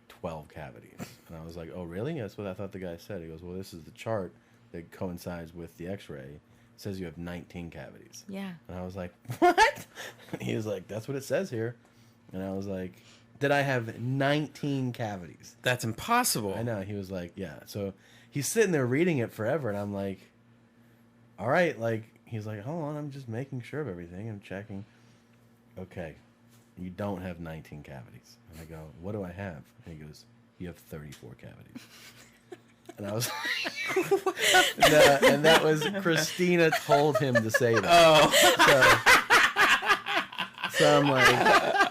Speaker 4: 12 cavities. And I was like, oh, really? That's what I thought the guy said. He goes, well, this is the chart that coincides with the x-ray. It says you have 19 cavities.
Speaker 2: Yeah.
Speaker 4: And I was like, what? He was like, that's what it says here. And I was like, did I have 19 cavities?
Speaker 1: That's impossible.
Speaker 4: I know. He was like, yeah. So he's sitting there reading it forever, and I'm like, all right. Like, he's like, hold on, I'm just making sure of everything. I'm checking. Okay, you don't have 19 cavities. And I go, what do I have? And he goes, you have 34 cavities. And I was like, and that was Christina told him to say that.
Speaker 1: Oh,
Speaker 4: So I'm like,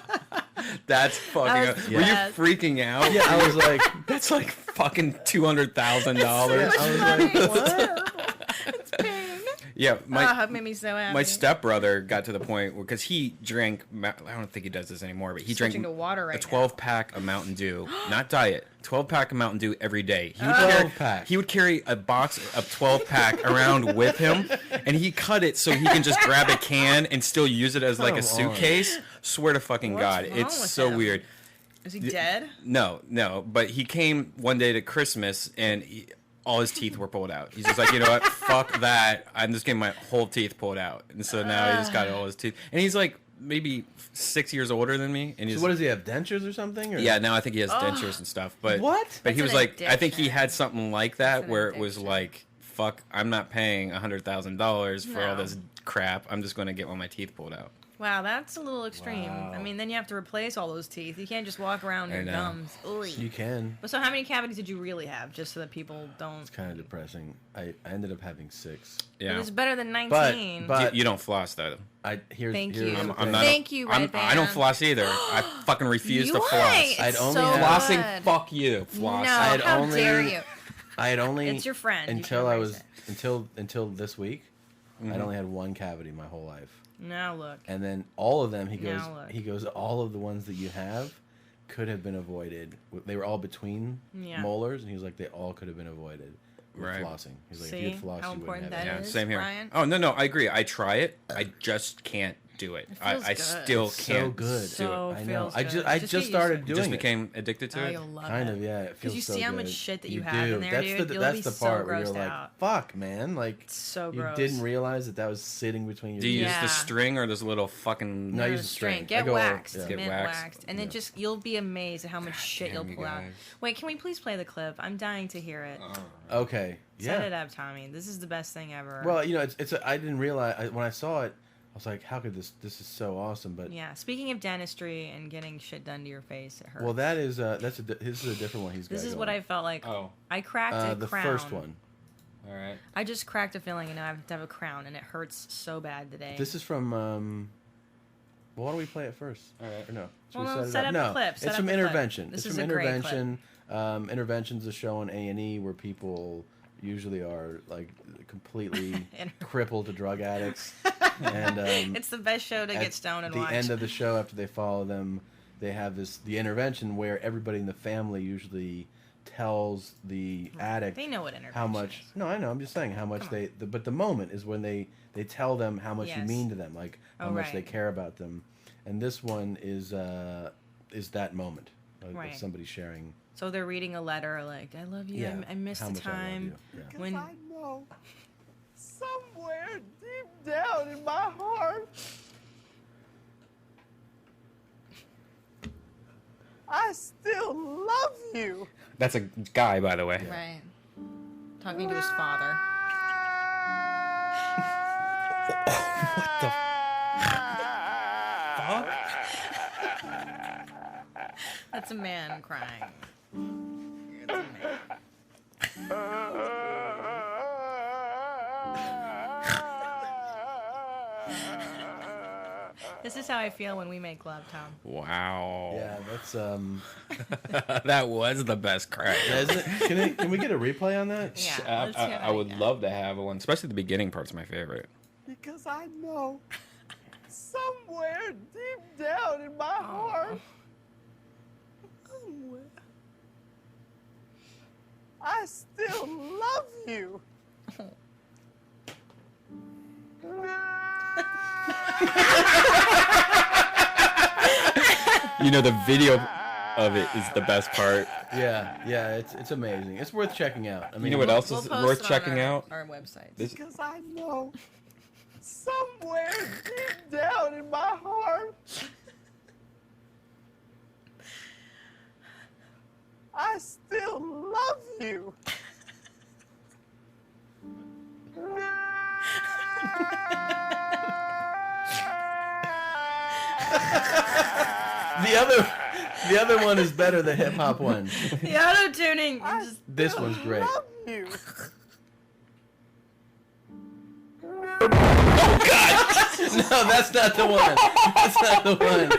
Speaker 1: that's fucking.
Speaker 2: That was
Speaker 1: Were you
Speaker 2: bad.
Speaker 1: freaking out?
Speaker 4: yeah, I was like,
Speaker 1: That's like fucking $200,000.
Speaker 4: yeah, I was like, what?
Speaker 2: It's pain.
Speaker 1: Yeah,
Speaker 2: It made me so happy.
Speaker 1: my stepbrother got to the point where, because he drank, I don't think he does this anymore, but he
Speaker 2: Switching
Speaker 1: drank
Speaker 2: to water
Speaker 1: a
Speaker 2: right
Speaker 1: 12-pack of Mountain Dew, not diet, 12-pack of Mountain Dew every day. He would,
Speaker 4: 12-pack.
Speaker 1: he would carry a box of 12-pack around with him, and he cut it so he can just grab a can and still use it as like a
Speaker 4: Come on.
Speaker 1: suitcase. Swear to fucking
Speaker 2: What's
Speaker 1: God,
Speaker 2: wrong
Speaker 1: it's
Speaker 2: with
Speaker 1: so
Speaker 2: him?
Speaker 1: weird.
Speaker 2: Is he dead?
Speaker 1: No, but he came one day to Christmas and all his teeth were pulled out. He's just like, you know what? Fuck that. I'm just getting my whole teeth pulled out. And so now he just got all his teeth. And he's like maybe 6 years older than me. And he's
Speaker 4: So what does he have? Dentures or something? Or?
Speaker 1: yeah, now I think he has dentures and stuff. But
Speaker 4: What?
Speaker 1: But he
Speaker 2: That's
Speaker 1: was
Speaker 2: an
Speaker 1: like, I think he
Speaker 2: addiction.
Speaker 1: had something like that
Speaker 2: an
Speaker 1: where it was
Speaker 2: addiction.
Speaker 1: like, fuck, I'm not paying $100,000 for all
Speaker 2: No.
Speaker 1: this crap. I'm just going to get all my teeth pulled out.
Speaker 2: Wow, that's a little extreme.
Speaker 4: Wow.
Speaker 2: I mean, then you have to replace all those teeth. You can't just walk around
Speaker 1: I
Speaker 2: your
Speaker 1: know.
Speaker 2: gums. Ooh.
Speaker 4: You can.
Speaker 2: But so how many cavities did you really have, just so that people don't...
Speaker 4: It's kind of depressing. I ended up having 6.
Speaker 1: Yeah.
Speaker 2: It was better than 19.
Speaker 4: But
Speaker 1: You don't floss though.
Speaker 4: here's
Speaker 2: Thank
Speaker 4: here's
Speaker 2: you.
Speaker 4: the
Speaker 1: I'm
Speaker 4: thing.
Speaker 1: not.
Speaker 2: Thank you,
Speaker 1: I
Speaker 2: Redban.
Speaker 1: don't floss either. I fucking refuse to
Speaker 2: You
Speaker 1: floss.
Speaker 2: ain't.
Speaker 4: I'd
Speaker 2: It's
Speaker 4: only
Speaker 2: so
Speaker 4: have-
Speaker 1: Flossing,
Speaker 2: good.
Speaker 1: fuck you. Floss.
Speaker 2: No,
Speaker 4: I'd
Speaker 2: how
Speaker 4: only-
Speaker 2: dare you?
Speaker 4: I had only
Speaker 2: It's your friend. You
Speaker 4: until
Speaker 2: can
Speaker 4: I
Speaker 2: erase
Speaker 4: was
Speaker 2: it.
Speaker 4: until this week. I'd only had 1 cavity my whole life,
Speaker 2: Now look.
Speaker 4: and then all of them.
Speaker 2: Now look.
Speaker 4: He goes. All of the ones that you have could have been avoided. They were all between
Speaker 2: Yeah.
Speaker 4: molars, and he was like, they all could have been avoided.
Speaker 1: Right.
Speaker 4: flossing. He's like,
Speaker 2: See
Speaker 4: if you had flossed,
Speaker 2: how
Speaker 4: you wouldn't
Speaker 2: important
Speaker 4: have
Speaker 2: that
Speaker 4: it.
Speaker 2: is?
Speaker 1: Same here.
Speaker 2: Brian?
Speaker 1: Oh no, I agree. I try it. I just can't do it.
Speaker 2: feels
Speaker 1: I
Speaker 2: good.
Speaker 1: still
Speaker 4: It's
Speaker 1: can't
Speaker 4: so good.
Speaker 1: do
Speaker 2: So
Speaker 1: it.
Speaker 4: I know.
Speaker 2: feels
Speaker 4: I
Speaker 2: good.
Speaker 4: just
Speaker 2: Just get used
Speaker 4: started
Speaker 2: to
Speaker 4: doing
Speaker 1: Just
Speaker 4: it.
Speaker 1: became addicted to
Speaker 2: Oh,
Speaker 1: it.
Speaker 2: you'll love
Speaker 4: Kind
Speaker 2: it.
Speaker 4: of, yeah. It feels
Speaker 2: you
Speaker 4: so
Speaker 2: see how
Speaker 4: good.
Speaker 2: much shit that you
Speaker 4: you
Speaker 2: have
Speaker 4: do.
Speaker 2: in there,
Speaker 4: that's
Speaker 2: dude.
Speaker 4: The,
Speaker 2: You'll
Speaker 4: that's
Speaker 2: be
Speaker 4: the
Speaker 2: so
Speaker 4: part where you're
Speaker 2: grossed
Speaker 4: like,
Speaker 2: out.
Speaker 4: fuck, man. Like,
Speaker 2: It's so
Speaker 4: you
Speaker 2: gross.
Speaker 4: didn't realize that was sitting between your
Speaker 1: Do you
Speaker 4: teeth.
Speaker 1: use
Speaker 2: Yeah.
Speaker 1: the string or this little fucking?
Speaker 4: No, I
Speaker 2: No,
Speaker 4: use the string. I
Speaker 2: Get
Speaker 4: go,
Speaker 2: waxed.
Speaker 4: yeah.
Speaker 1: Get
Speaker 2: Mint
Speaker 1: waxed.
Speaker 2: waxed. And then
Speaker 4: Yeah.
Speaker 2: just, you'll be amazed at how much shit
Speaker 1: damn,
Speaker 2: you'll
Speaker 1: you
Speaker 2: pull out.
Speaker 1: guys.
Speaker 2: Wait, can we please play the clip? I'm dying to hear it.
Speaker 4: Okay.
Speaker 2: Set
Speaker 4: Yeah.
Speaker 2: it up, Tommy. This is the best thing ever.
Speaker 4: Well, I didn't realize when I saw it. I was like, how could this is so awesome, but
Speaker 2: yeah, speaking of dentistry and getting shit done to your face, it hurts.
Speaker 4: well, that is this is a different one he's got.
Speaker 2: This is what
Speaker 4: going.
Speaker 2: I felt like.
Speaker 1: Oh,
Speaker 2: I cracked a
Speaker 4: the
Speaker 2: crown.
Speaker 4: first one.
Speaker 1: all right.
Speaker 2: I just cracked a filling and now I have to have a crown and it hurts so bad today.
Speaker 4: This is from well, why don't we play it first?
Speaker 1: All right.
Speaker 4: Or no? Should
Speaker 2: Well,
Speaker 4: we
Speaker 2: no,
Speaker 4: set
Speaker 2: set
Speaker 4: it
Speaker 2: up
Speaker 4: up?
Speaker 2: the
Speaker 4: No,
Speaker 2: clip, set
Speaker 4: it's
Speaker 2: up
Speaker 4: from
Speaker 2: the clip.
Speaker 4: Intervention.
Speaker 2: This
Speaker 4: It's
Speaker 2: is
Speaker 4: from
Speaker 2: a great
Speaker 4: Intervention. Intervention's a show on A&E where people usually are like completely crippled to drug addicts, and
Speaker 2: it's the best show to
Speaker 4: at
Speaker 2: get stoned and
Speaker 4: the
Speaker 2: watch.
Speaker 4: end of the show, after they follow them, they have the intervention where everybody in the family usually tells the addict
Speaker 2: They know what intervention
Speaker 4: how much.
Speaker 2: is.
Speaker 4: No, I know. I'm just saying how much but the moment is when they tell them how much you
Speaker 2: Yes.
Speaker 4: mean to them, like how
Speaker 2: Oh,
Speaker 4: much
Speaker 2: right.
Speaker 4: they care about them, and this one is that moment of
Speaker 2: Right.
Speaker 4: somebody sharing
Speaker 2: So they're reading a letter like, I love you, I missed
Speaker 4: how
Speaker 2: the
Speaker 4: much I love
Speaker 2: time.
Speaker 4: you. Yeah.
Speaker 3: Because
Speaker 2: When-
Speaker 3: I know somewhere deep down in my heart, I still love you.
Speaker 1: That's a guy, by the way.
Speaker 2: Right. Talking to his father.
Speaker 1: What the fuck?
Speaker 2: That's a man crying. It's a man. This is how I feel when we make love, Tom.
Speaker 1: Wow.
Speaker 4: Yeah, that's
Speaker 1: That was the best crack.
Speaker 4: isn't it, can we get a replay on that?
Speaker 2: Yeah, let's hear that
Speaker 1: I would
Speaker 2: again.
Speaker 1: love to have one, especially the beginning part's my favorite.
Speaker 3: Because I know somewhere deep down in my heart, somewhere, I still love you.
Speaker 1: You know, the video of it is the best part.
Speaker 4: Yeah, it's amazing. It's worth checking out. I mean,
Speaker 1: You know what else
Speaker 2: We'll
Speaker 1: is
Speaker 2: post
Speaker 1: worth
Speaker 2: it on
Speaker 1: checking out?
Speaker 2: our website.
Speaker 1: This,
Speaker 3: Because I know somewhere deep down in my heart, I still love you.
Speaker 4: the other one is better. The hip hop one.
Speaker 2: The auto tuning.
Speaker 4: This one's great.
Speaker 3: Love you.
Speaker 4: No, that's not the one. That's not the one.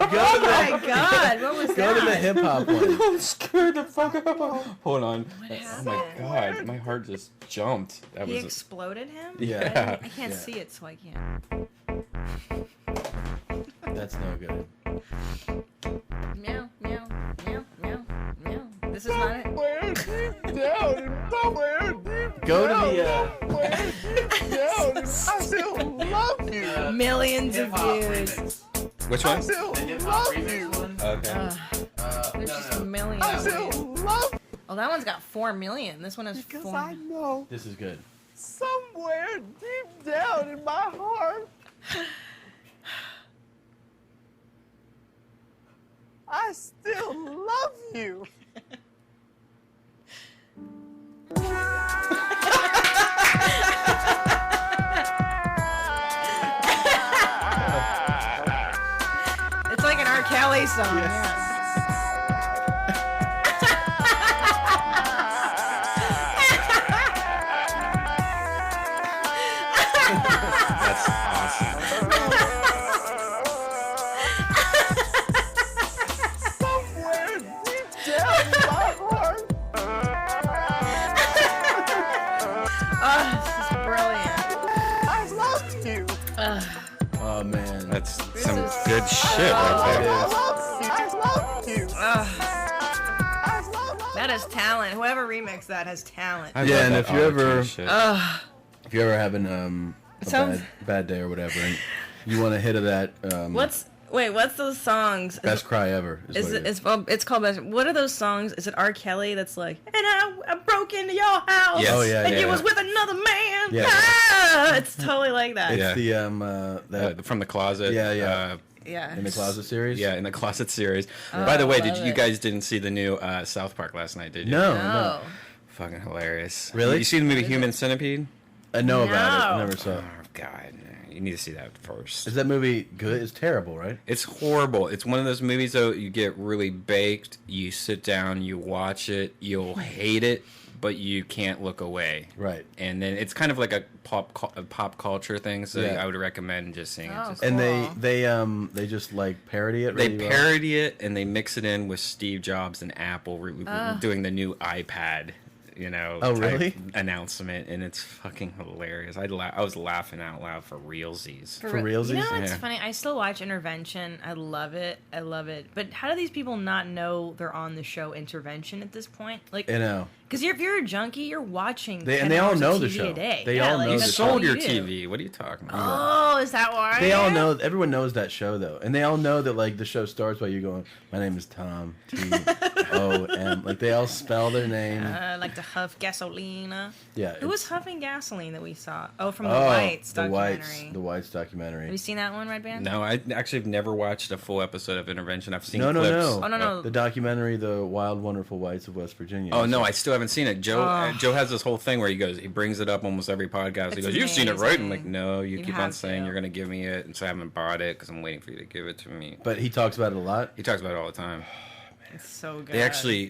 Speaker 2: Oh my God! What was
Speaker 4: Go
Speaker 2: that?
Speaker 4: to the hip hop one.
Speaker 1: I'm scared the fuck up. Hold on.
Speaker 2: What
Speaker 1: Oh my
Speaker 2: happened?
Speaker 1: god, my heart just jumped. That
Speaker 2: He
Speaker 1: was
Speaker 2: exploded him?
Speaker 1: Yeah.
Speaker 2: I can't
Speaker 4: Yeah.
Speaker 2: see it, so I can't.
Speaker 4: That's no good.
Speaker 2: Meow, meow, meow, meow, meow. This is not it.
Speaker 3: Somewhere deep down and somewhere deep
Speaker 4: Go to
Speaker 3: down,
Speaker 4: the,
Speaker 3: somewhere deep down, and I still love you.
Speaker 2: Millions of views.
Speaker 1: Which
Speaker 3: I
Speaker 1: one?
Speaker 3: still love you.
Speaker 1: Okay.
Speaker 2: There's just millions.
Speaker 3: I still love
Speaker 2: Oh, that one's got 4 million. This one has
Speaker 3: because
Speaker 2: 4.
Speaker 3: I know
Speaker 4: This is good.
Speaker 3: somewhere deep down in my heart, I still love you.
Speaker 2: It's like an R. Kelly song.
Speaker 1: That's awesome.
Speaker 3: Somewhere deep down in my heart,
Speaker 2: Oh, this is brilliant.
Speaker 3: I love you.
Speaker 4: Oh man.
Speaker 1: That's some
Speaker 2: is-
Speaker 1: good shit right
Speaker 3: I
Speaker 1: there.
Speaker 3: love you. I love you. I love
Speaker 2: That is talent. Whoever remixed that has talent.
Speaker 1: I
Speaker 4: Yeah,
Speaker 1: love
Speaker 4: and
Speaker 1: that
Speaker 4: if you're
Speaker 1: auto-tune
Speaker 4: ever-
Speaker 1: shit.
Speaker 4: If you're ever having a
Speaker 2: Sounds-
Speaker 4: bad day or whatever, and you want a hit of that,
Speaker 2: What's those songs?
Speaker 4: best cry ever?
Speaker 2: Is
Speaker 4: what
Speaker 2: it? It's called Best. What are those songs? Is it R. Kelly that's like, and I broke into your house,
Speaker 1: Yes.
Speaker 4: Oh, yeah,
Speaker 2: and
Speaker 4: yeah.
Speaker 2: you was with another man.
Speaker 4: Yeah.
Speaker 2: Ah! It's totally like that.
Speaker 4: It's
Speaker 1: Yeah.
Speaker 4: the
Speaker 1: From the closet.
Speaker 4: Yeah, yeah.
Speaker 2: Yeah.
Speaker 4: in the closet series.
Speaker 1: Yeah, in the closet series. By the way,
Speaker 2: love
Speaker 1: you
Speaker 2: it.
Speaker 1: guys didn't see the new South Park last night, did you?
Speaker 4: No,
Speaker 2: No.
Speaker 4: no.
Speaker 1: Fucking hilarious.
Speaker 4: Really?
Speaker 1: You see the movie Human Centipede?
Speaker 4: I know about it. I
Speaker 2: No.
Speaker 4: never saw it.
Speaker 1: Oh God, you need to see that first.
Speaker 4: Is that movie good? It's terrible, right?
Speaker 1: It's horrible. It's one of those movies though. You get really baked. You sit down, you watch it. You'll hate it, but you can't look away.
Speaker 4: Right.
Speaker 1: And then it's kind of like a pop culture thing. So
Speaker 4: Yeah.
Speaker 1: I would recommend just seeing
Speaker 2: Oh,
Speaker 1: it. Just,
Speaker 4: And
Speaker 2: Cool.
Speaker 4: they just like parody it.
Speaker 1: they
Speaker 4: really well.
Speaker 1: parody it and they mix it in with Steve Jobs and Apple doing the new iPad.
Speaker 4: Oh,
Speaker 1: type
Speaker 4: really?
Speaker 1: announcement, and it's fucking hilarious. I was laughing out loud for realsies.
Speaker 4: For realsies?
Speaker 2: You know what's
Speaker 1: Yeah.
Speaker 2: funny? I still watch Intervention. I love it. I love it. But how do these people not know they're on the show Intervention at this point? Like,
Speaker 4: You know.
Speaker 2: because if you're a junkie, you're watching.
Speaker 4: They-
Speaker 2: 10
Speaker 4: and they all
Speaker 2: hours
Speaker 4: know
Speaker 2: of
Speaker 4: the
Speaker 2: TV
Speaker 4: show.
Speaker 2: A day.
Speaker 4: They
Speaker 2: Yeah,
Speaker 4: all
Speaker 2: like,
Speaker 4: know
Speaker 1: You
Speaker 4: the
Speaker 2: that's
Speaker 4: show.
Speaker 2: all
Speaker 1: sold your
Speaker 2: do.
Speaker 1: TV. What are you talking about?
Speaker 2: Oh, is that why?
Speaker 4: They all know. Everyone knows that show though, and they all know that like the show starts by you going, "My name is Tom T-O-M." Like they all spell their name.
Speaker 2: Like the huff gasolina.
Speaker 4: Yeah.
Speaker 2: Who was
Speaker 4: it's-
Speaker 2: huffing gasoline that we saw? Oh, from the
Speaker 4: Oh,
Speaker 2: Whites
Speaker 4: the
Speaker 2: documentary.
Speaker 4: Whites, the Whites documentary.
Speaker 2: Have you seen that one, Redban?
Speaker 1: No, I actually have never watched a full episode of Intervention. I've seen
Speaker 4: No, no,
Speaker 1: clips.
Speaker 4: no.
Speaker 2: Oh, no.
Speaker 4: The documentary, The Wild, Wonderful Whites of West Virginia.
Speaker 1: Oh no, I still haven't seen it. Joe
Speaker 2: Oh.
Speaker 1: Joe has this whole thing where he brings it up almost every podcast. He
Speaker 2: It's
Speaker 1: goes, "You've seen it, right?" I'm like,
Speaker 2: amazing.
Speaker 1: "No, you
Speaker 2: You
Speaker 1: keep on
Speaker 2: have
Speaker 1: saying
Speaker 2: to.
Speaker 1: you're gonna give me it, and so I haven't bought it because I'm waiting for you to give it to me."
Speaker 4: But he talks about it a lot.
Speaker 1: He talks about it all the time.
Speaker 2: It's so good.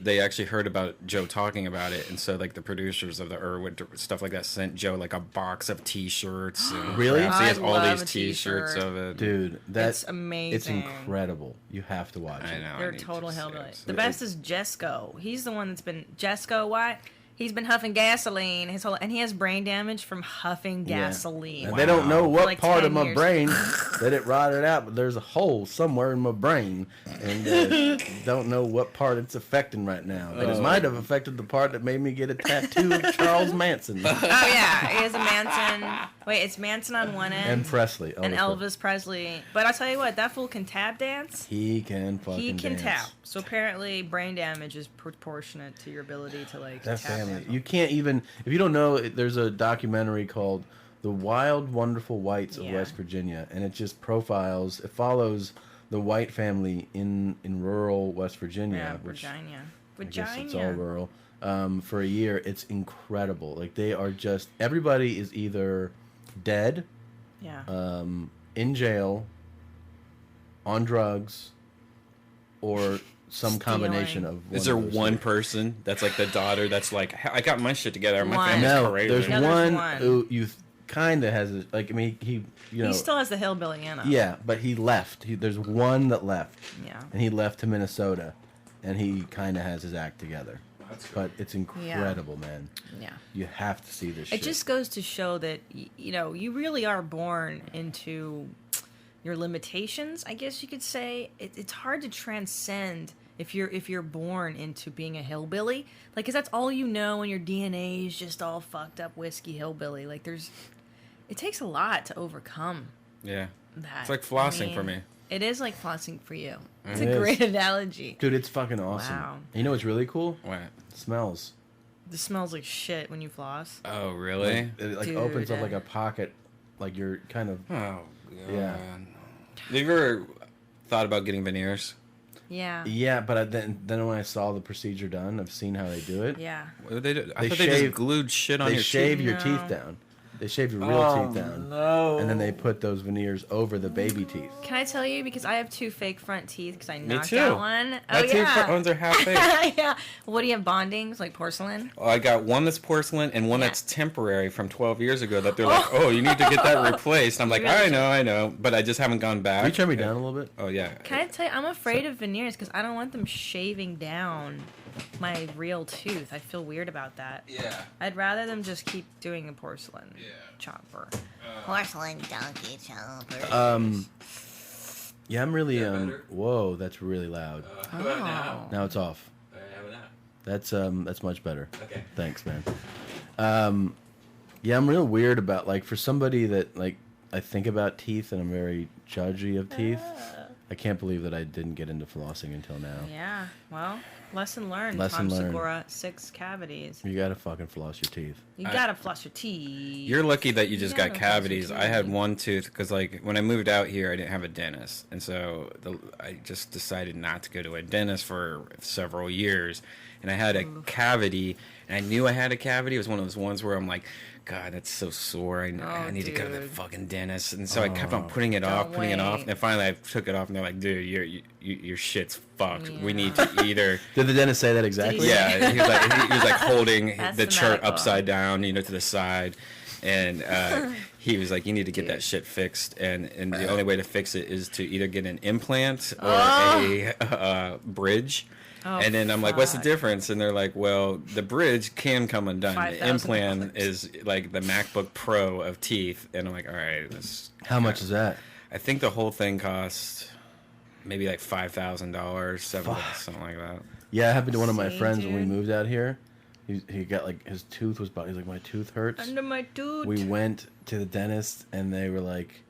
Speaker 1: They actually heard about Joe talking about it, and so like the producers of the Irwood stuff like that sent Joe like a box of T-shirts. And
Speaker 4: Really?
Speaker 1: crap. So he has
Speaker 2: I
Speaker 1: all
Speaker 2: love
Speaker 1: these
Speaker 2: a
Speaker 1: T-shirts
Speaker 2: T-shirt.
Speaker 1: of it.
Speaker 4: Dude, that's
Speaker 2: It's amazing.
Speaker 4: It's incredible. You have to watch
Speaker 1: I
Speaker 4: it.
Speaker 1: know. I
Speaker 2: They're
Speaker 1: need
Speaker 2: total
Speaker 1: to see
Speaker 2: hillbillies.
Speaker 1: it.
Speaker 2: The best is Jesco. He's the one that's been Jesco White. He's been huffing gasoline his whole, and he has brain damage from huffing
Speaker 4: Yeah.
Speaker 2: gasoline.
Speaker 4: And they don't know
Speaker 2: For
Speaker 4: what
Speaker 2: like
Speaker 4: part
Speaker 2: 10
Speaker 4: of my
Speaker 2: years.
Speaker 4: brain that it rotted out, but there's a hole somewhere in my brain, and don't know what part it's affecting right now. But it might have affected the part that made me get a tattoo of Charles Manson
Speaker 2: Oh yeah, he has a Manson. Wait, it's Manson on one end
Speaker 4: and Presley.
Speaker 2: and Elvis Presley. But I'll tell you what, that fool can tap dance.
Speaker 4: He can fucking
Speaker 2: He can
Speaker 4: dance.
Speaker 2: tap. So apparently, brain damage is proportionate to your ability to like
Speaker 4: That
Speaker 2: tap
Speaker 4: family.
Speaker 2: dance.
Speaker 4: You can't even, if you don't know, there's a documentary called The Wild, Wonderful Whites of
Speaker 2: Yeah.
Speaker 4: West Virginia, and it just it follows the White family in rural West Virginia,
Speaker 2: Yeah,
Speaker 4: which
Speaker 2: Virginia.
Speaker 4: I guess it's
Speaker 2: Virginia.
Speaker 4: all rural, for a year. It's incredible. Like, they are just, everybody is either dead,
Speaker 2: Yeah.
Speaker 4: in jail, on drugs, or some combination
Speaker 2: Stealing.
Speaker 4: of
Speaker 1: Is there
Speaker 4: of those
Speaker 1: one
Speaker 4: things.
Speaker 1: person that's like the daughter that's like, I got my shit together. My
Speaker 2: One.
Speaker 1: family's
Speaker 4: No,
Speaker 1: crazy.
Speaker 4: there's
Speaker 2: No, there's
Speaker 4: one
Speaker 2: one.
Speaker 4: who you kind of has a, like, I mean, he
Speaker 2: he still has the hillbilly in him.
Speaker 4: yeah, but he left. There's one that left,
Speaker 2: Yeah.
Speaker 4: and he left to Minnesota, and he kind of has his act together. But it's incredible, man.
Speaker 2: Yeah.
Speaker 4: You have to see this.
Speaker 2: It
Speaker 4: shit.
Speaker 2: just goes to show that you really are born into your limitations. I guess you could say it's hard to transcend if you're born into being a hillbilly, like, because that's all you know, and your DNA is just all fucked up whiskey hillbilly. Like, it takes a lot to overcome
Speaker 1: Yeah.
Speaker 2: that.
Speaker 1: It's like flossing for me.
Speaker 2: It is like flossing for you. It's
Speaker 4: It
Speaker 2: a
Speaker 4: is.
Speaker 2: great analogy.
Speaker 4: Dude, it's fucking awesome.
Speaker 2: Wow.
Speaker 4: And you know what's really cool?
Speaker 1: What?
Speaker 4: It smells.
Speaker 2: This smells like shit when you floss.
Speaker 1: Oh, really?
Speaker 4: It like
Speaker 2: Dude.
Speaker 4: opens up like a pocket, like you're kind of.
Speaker 1: Oh, God.
Speaker 4: Yeah.
Speaker 1: Have you ever thought about getting veneers?
Speaker 2: Yeah.
Speaker 4: Yeah, but then when I saw the procedure done, I've seen how they do it.
Speaker 2: Yeah.
Speaker 1: What do they do? I
Speaker 4: They
Speaker 1: thought they
Speaker 4: shave-
Speaker 1: just glued shit on
Speaker 4: They
Speaker 1: your
Speaker 4: shave
Speaker 1: teeth.
Speaker 4: your
Speaker 2: No.
Speaker 4: teeth down. They shave your real teeth down.
Speaker 1: No.
Speaker 4: And then they put those veneers over the baby teeth.
Speaker 2: Can I tell you, because I have 2 fake front teeth because I knocked
Speaker 1: too.
Speaker 2: out one.
Speaker 1: My
Speaker 2: Oh
Speaker 1: two
Speaker 2: yeah.
Speaker 1: front ones are half fake.
Speaker 2: Yeah. What do you have, bondings like porcelain?
Speaker 1: Oh, I got one that's porcelain and one
Speaker 2: Yeah.
Speaker 1: that's temporary from 12 years ago that they're like, oh, you need to get that replaced. I'm like,
Speaker 2: Really?
Speaker 1: I know, but I just haven't gone back.
Speaker 4: Can you turn me down a little bit?
Speaker 1: Oh, yeah.
Speaker 2: Can I tell you, I'm afraid of veneers because I don't want them shaving down my real tooth. I feel weird about that.
Speaker 1: Yeah.
Speaker 2: I'd rather them just keep doing the porcelain chopper.
Speaker 5: Porcelain donkey chopper.
Speaker 4: Yeah, I'm really
Speaker 1: Is that better?
Speaker 4: Whoa, that's really loud.
Speaker 2: Oh.
Speaker 4: Now it's off. That's much better.
Speaker 1: Okay.
Speaker 4: Thanks, man. Yeah, I'm real weird about, like, for somebody that, like, I think about teeth and I'm very judgy of teeth. I can't believe that I didn't get into flossing until now.
Speaker 2: Yeah. Well, lesson learned.
Speaker 4: Lesson
Speaker 2: Tom
Speaker 4: learned.
Speaker 2: Segura, 6 cavities.
Speaker 4: You gotta fucking floss your teeth.
Speaker 2: You gotta floss your teeth.
Speaker 1: You're lucky that you just got
Speaker 2: gotta
Speaker 1: cavities.
Speaker 2: floss your
Speaker 1: I had
Speaker 2: teeth.
Speaker 1: one tooth because, like, when I moved out here, I didn't have a dentist, and so I just decided not to go to a dentist for several years. And I had a cavity, and I knew I had a cavity. It was one of those ones where I'm like, God, that's so sore. I need to go to the
Speaker 2: dude.
Speaker 1: fucking dentist. And so I kept on putting it off.
Speaker 2: wait.
Speaker 1: And finally I took it off, and they're like, dude, your shit's fucked. We need to either...
Speaker 4: Did the dentist say that exactly?
Speaker 1: Yeah, he was like holding
Speaker 2: That's
Speaker 1: the
Speaker 2: the
Speaker 1: chart
Speaker 2: medical.
Speaker 1: upside down, to the side, and he was like, "You need to get that shit fixed, and the only way to fix it is to either get an implant or a bridge."
Speaker 2: Oh,
Speaker 1: And then I'm like, "What's the
Speaker 2: fuck.
Speaker 1: difference?" And they're like, "Well, the bridge can come undone. The
Speaker 2: $5,000.
Speaker 1: implant is like the MacBook Pro of teeth." And I'm like, "All right, this."
Speaker 4: How much is that?
Speaker 1: I think the whole thing cost maybe like $5,000, something like that.
Speaker 4: Yeah, it happened to one of my
Speaker 2: See,
Speaker 4: friends when we
Speaker 2: dude?
Speaker 4: moved out here. He got, like, his tooth was he's like, my tooth hurts.
Speaker 2: Under my tooth.
Speaker 4: We went to the dentist and they were like,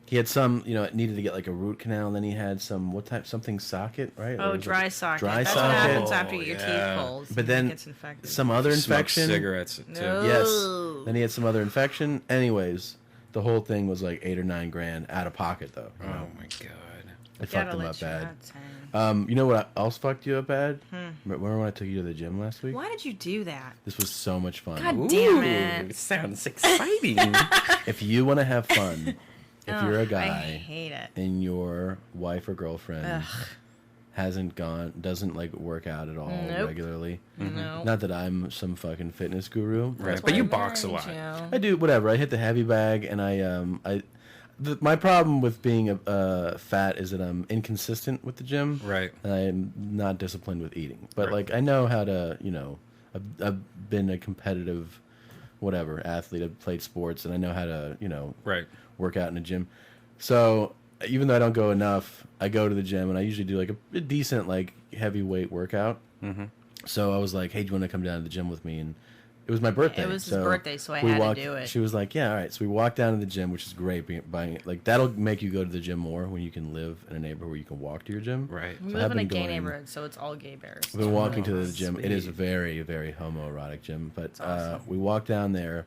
Speaker 4: he had some, it needed to get like a root canal, and then he had some something socket, right? Or
Speaker 2: Oh,
Speaker 4: was it
Speaker 2: dry socket.
Speaker 4: Dry
Speaker 2: That's
Speaker 4: socket.
Speaker 2: what happens
Speaker 1: Oh,
Speaker 2: after you get your
Speaker 1: yeah.
Speaker 2: teeth pulled.
Speaker 4: But then
Speaker 2: it gets infected.
Speaker 4: some other
Speaker 1: Smoke
Speaker 4: infection.
Speaker 1: cigarettes too.
Speaker 2: No.
Speaker 4: Yes. Then he had some other infection. Anyways, the whole thing was like $8 or $9 grand out of pocket though.
Speaker 1: Oh my god.
Speaker 4: It
Speaker 2: Gotta
Speaker 4: fucked him
Speaker 2: let
Speaker 4: up
Speaker 2: your
Speaker 4: bad.
Speaker 2: nuts hang.
Speaker 4: You know what else fucked you up bad? Remember when I took you to the gym last week?
Speaker 2: Why did you do that?
Speaker 4: This was so much fun.
Speaker 2: God damn it.
Speaker 1: It sounds exciting.
Speaker 4: If you want to have fun, if you're a
Speaker 2: I
Speaker 4: guy
Speaker 2: hate it.
Speaker 4: and your wife or girlfriend doesn't like work out at all
Speaker 2: Nope.
Speaker 4: regularly.
Speaker 2: No.
Speaker 4: Not that I'm some fucking fitness guru.
Speaker 1: Right,
Speaker 2: That's
Speaker 1: but
Speaker 2: why
Speaker 1: you
Speaker 2: I
Speaker 1: box a
Speaker 2: married
Speaker 1: lot.
Speaker 2: you.
Speaker 4: I do whatever. I hit the heavy bag, and my problem with being fat is that I'm inconsistent with the gym.
Speaker 1: Right.
Speaker 4: And I'm not disciplined with eating. But
Speaker 1: Right.
Speaker 4: like I know how to, I've been a competitive, whatever athlete. I've played sports, and I know how to,
Speaker 1: Right.
Speaker 4: work out in a gym. So even though I don't go enough, I go to the gym, and I usually do like a decent like heavyweight workout.
Speaker 1: Mm-hmm.
Speaker 4: So I was like, "Hey, do you want to come down to the gym with me?" And it was my birthday.
Speaker 2: It was his
Speaker 4: so
Speaker 2: birthday, so I
Speaker 4: we
Speaker 2: had
Speaker 4: walked,
Speaker 2: to do it.
Speaker 4: She was like, "Yeah, all right." So we walked down to the gym, which is great. Buying like that'll make you go to the gym more when you can live in a neighborhood where you can walk to your gym.
Speaker 1: Right.
Speaker 2: We
Speaker 4: So
Speaker 2: live
Speaker 4: I've
Speaker 2: in a
Speaker 4: been
Speaker 2: gay
Speaker 4: going-
Speaker 2: neighborhood, so it's all gay bears.
Speaker 4: I've been walking to
Speaker 1: Oh,
Speaker 4: the gym. It is a
Speaker 1: sweet.
Speaker 4: very, very homoerotic gym. But
Speaker 2: awesome.
Speaker 4: we walked down there.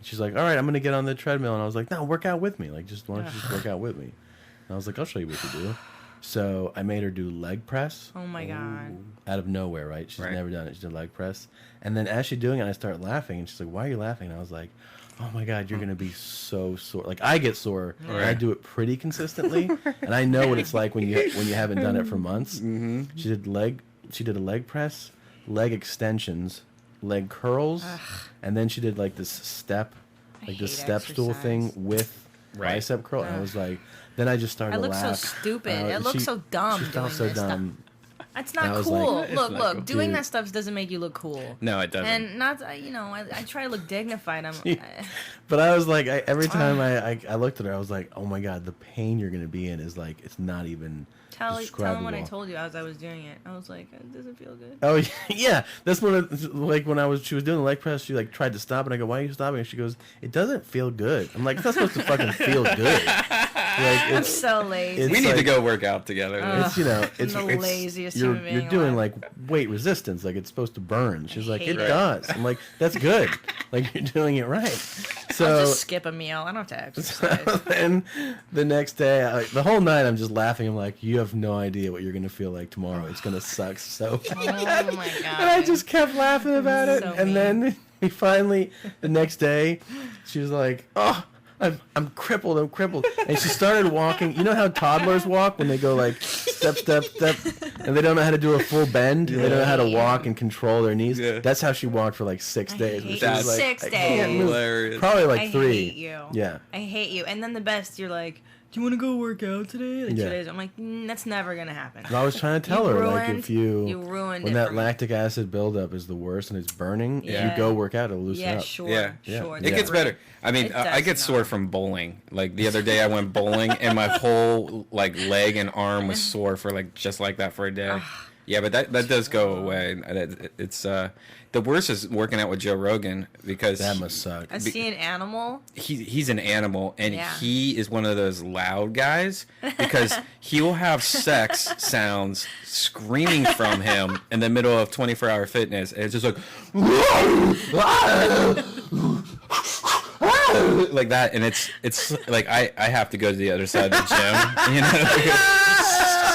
Speaker 4: She's like, "All right, I'm gonna get on the treadmill," and I was like, "No, work out with me. Like, why don't you just work out with me?" And I was like, "I'll show you what to do." So I made her do leg press.
Speaker 2: Oh my god.
Speaker 4: Out of nowhere, right? She's
Speaker 1: Right.
Speaker 4: never done it. She did leg press. And then as she's doing it, I start laughing. And she's like, "Why are you laughing?" And I was like, "Oh my God, you're going to be so sore." Like, I get sore. And I
Speaker 1: Right.
Speaker 4: do it pretty consistently. And I know what it's like when you haven't done it for months.
Speaker 1: Mm-hmm.
Speaker 4: She did a leg press, leg extensions, leg curls. And then she did like this step, like this
Speaker 2: hate
Speaker 4: step stool thing
Speaker 2: exercise.
Speaker 4: with
Speaker 1: Right.
Speaker 4: bicep curl. And I was like, then I just started
Speaker 2: I
Speaker 4: to
Speaker 2: look so
Speaker 4: laugh.
Speaker 2: stupid.
Speaker 4: And
Speaker 2: It looks so dumb
Speaker 4: She felt
Speaker 2: doing
Speaker 4: so
Speaker 2: this stuff.
Speaker 4: dumb.
Speaker 2: That's
Speaker 4: I
Speaker 2: not
Speaker 4: was
Speaker 2: cool.
Speaker 4: like,
Speaker 2: look,
Speaker 1: not
Speaker 2: look.
Speaker 1: cool.
Speaker 2: Doing
Speaker 4: Dude.
Speaker 2: that stuff doesn't make you look cool.
Speaker 1: No, it doesn't.
Speaker 2: And not, I try to look dignified.
Speaker 4: But I was like, every time I looked at her, I was like, oh my God, the pain you're going to be in is like, it's not even
Speaker 2: tell him what I
Speaker 4: describable.
Speaker 2: told you as I was doing it. I was like, it doesn't feel good.
Speaker 4: Oh yeah, that's when like when she was doing the leg press, she like tried to stop, and I go, "Why are you stopping?" And she goes, "It doesn't feel good." I'm like, "It's not supposed to fucking feel good." Like
Speaker 2: I'm
Speaker 4: it's
Speaker 2: so lazy.
Speaker 4: it's
Speaker 1: we need to
Speaker 4: like-
Speaker 1: go work out together.
Speaker 4: it's it's
Speaker 2: the
Speaker 4: it's-
Speaker 2: laziest
Speaker 4: you're,
Speaker 2: human being
Speaker 4: you're doing
Speaker 2: alive.
Speaker 4: like weight resistance, like it's supposed to burn. She's like,
Speaker 2: hate
Speaker 4: "It
Speaker 2: it.
Speaker 4: does." I'm like, "That's good. Like you're doing it right."
Speaker 2: I'll
Speaker 4: So
Speaker 2: just skip a meal. I don't have to exercise.
Speaker 4: then the next day, the whole night, I'm just laughing. I'm like, "You have no idea what you're gonna feel like tomorrow. It's gonna suck so bad."
Speaker 2: Oh my god.
Speaker 4: And I just kept laughing about it.
Speaker 2: So
Speaker 4: And then we finally, the next day, she was like, "Oh, I'm crippled. I'm crippled." And she started walking. You know how toddlers walk when they go like step, step, step, and they don't know how to do a full bend. They don't know how to walk and control their knees.
Speaker 1: Yeah.
Speaker 4: That's how she walked for like 6
Speaker 2: I
Speaker 4: days.
Speaker 2: hate
Speaker 4: She was
Speaker 1: you.
Speaker 4: like,
Speaker 2: 6
Speaker 4: "I can't
Speaker 2: days.
Speaker 4: move."
Speaker 1: Hilarious.
Speaker 4: Probably like
Speaker 2: I
Speaker 4: 3.
Speaker 2: hate you.
Speaker 4: Yeah.
Speaker 2: I hate you. And then the best, you're like, do you want to go work out today? Like
Speaker 4: Yeah.
Speaker 2: 2 days. I'm like, that's never gonna happen.
Speaker 4: And I was trying to tell her, like, if
Speaker 2: You ruined
Speaker 4: when
Speaker 2: it
Speaker 4: that
Speaker 2: for me.
Speaker 4: lactic acid buildup is the worst and it's burning, if
Speaker 2: Yeah.
Speaker 4: you go work out, it'll loosen
Speaker 2: Yeah,
Speaker 4: up.
Speaker 2: sure.
Speaker 1: Yeah.
Speaker 2: Sure.
Speaker 1: It gets better. I mean,
Speaker 2: It
Speaker 1: I
Speaker 2: does
Speaker 1: get sore
Speaker 2: not.
Speaker 1: from bowling. Like the other day, I went bowling, and my whole like leg and arm was sore for like just like that for a day. Yeah, but that does go away. It's the worst is working out with Joe Rogan because
Speaker 4: That must suck.
Speaker 2: I see an animal.
Speaker 1: he's an animal and
Speaker 2: Yeah.
Speaker 1: he is one of those loud guys because he will have sex sounds screaming from him in the middle of 24-hour fitness, and it's just like like that, and it's like I have to go to the other side of the gym, you know.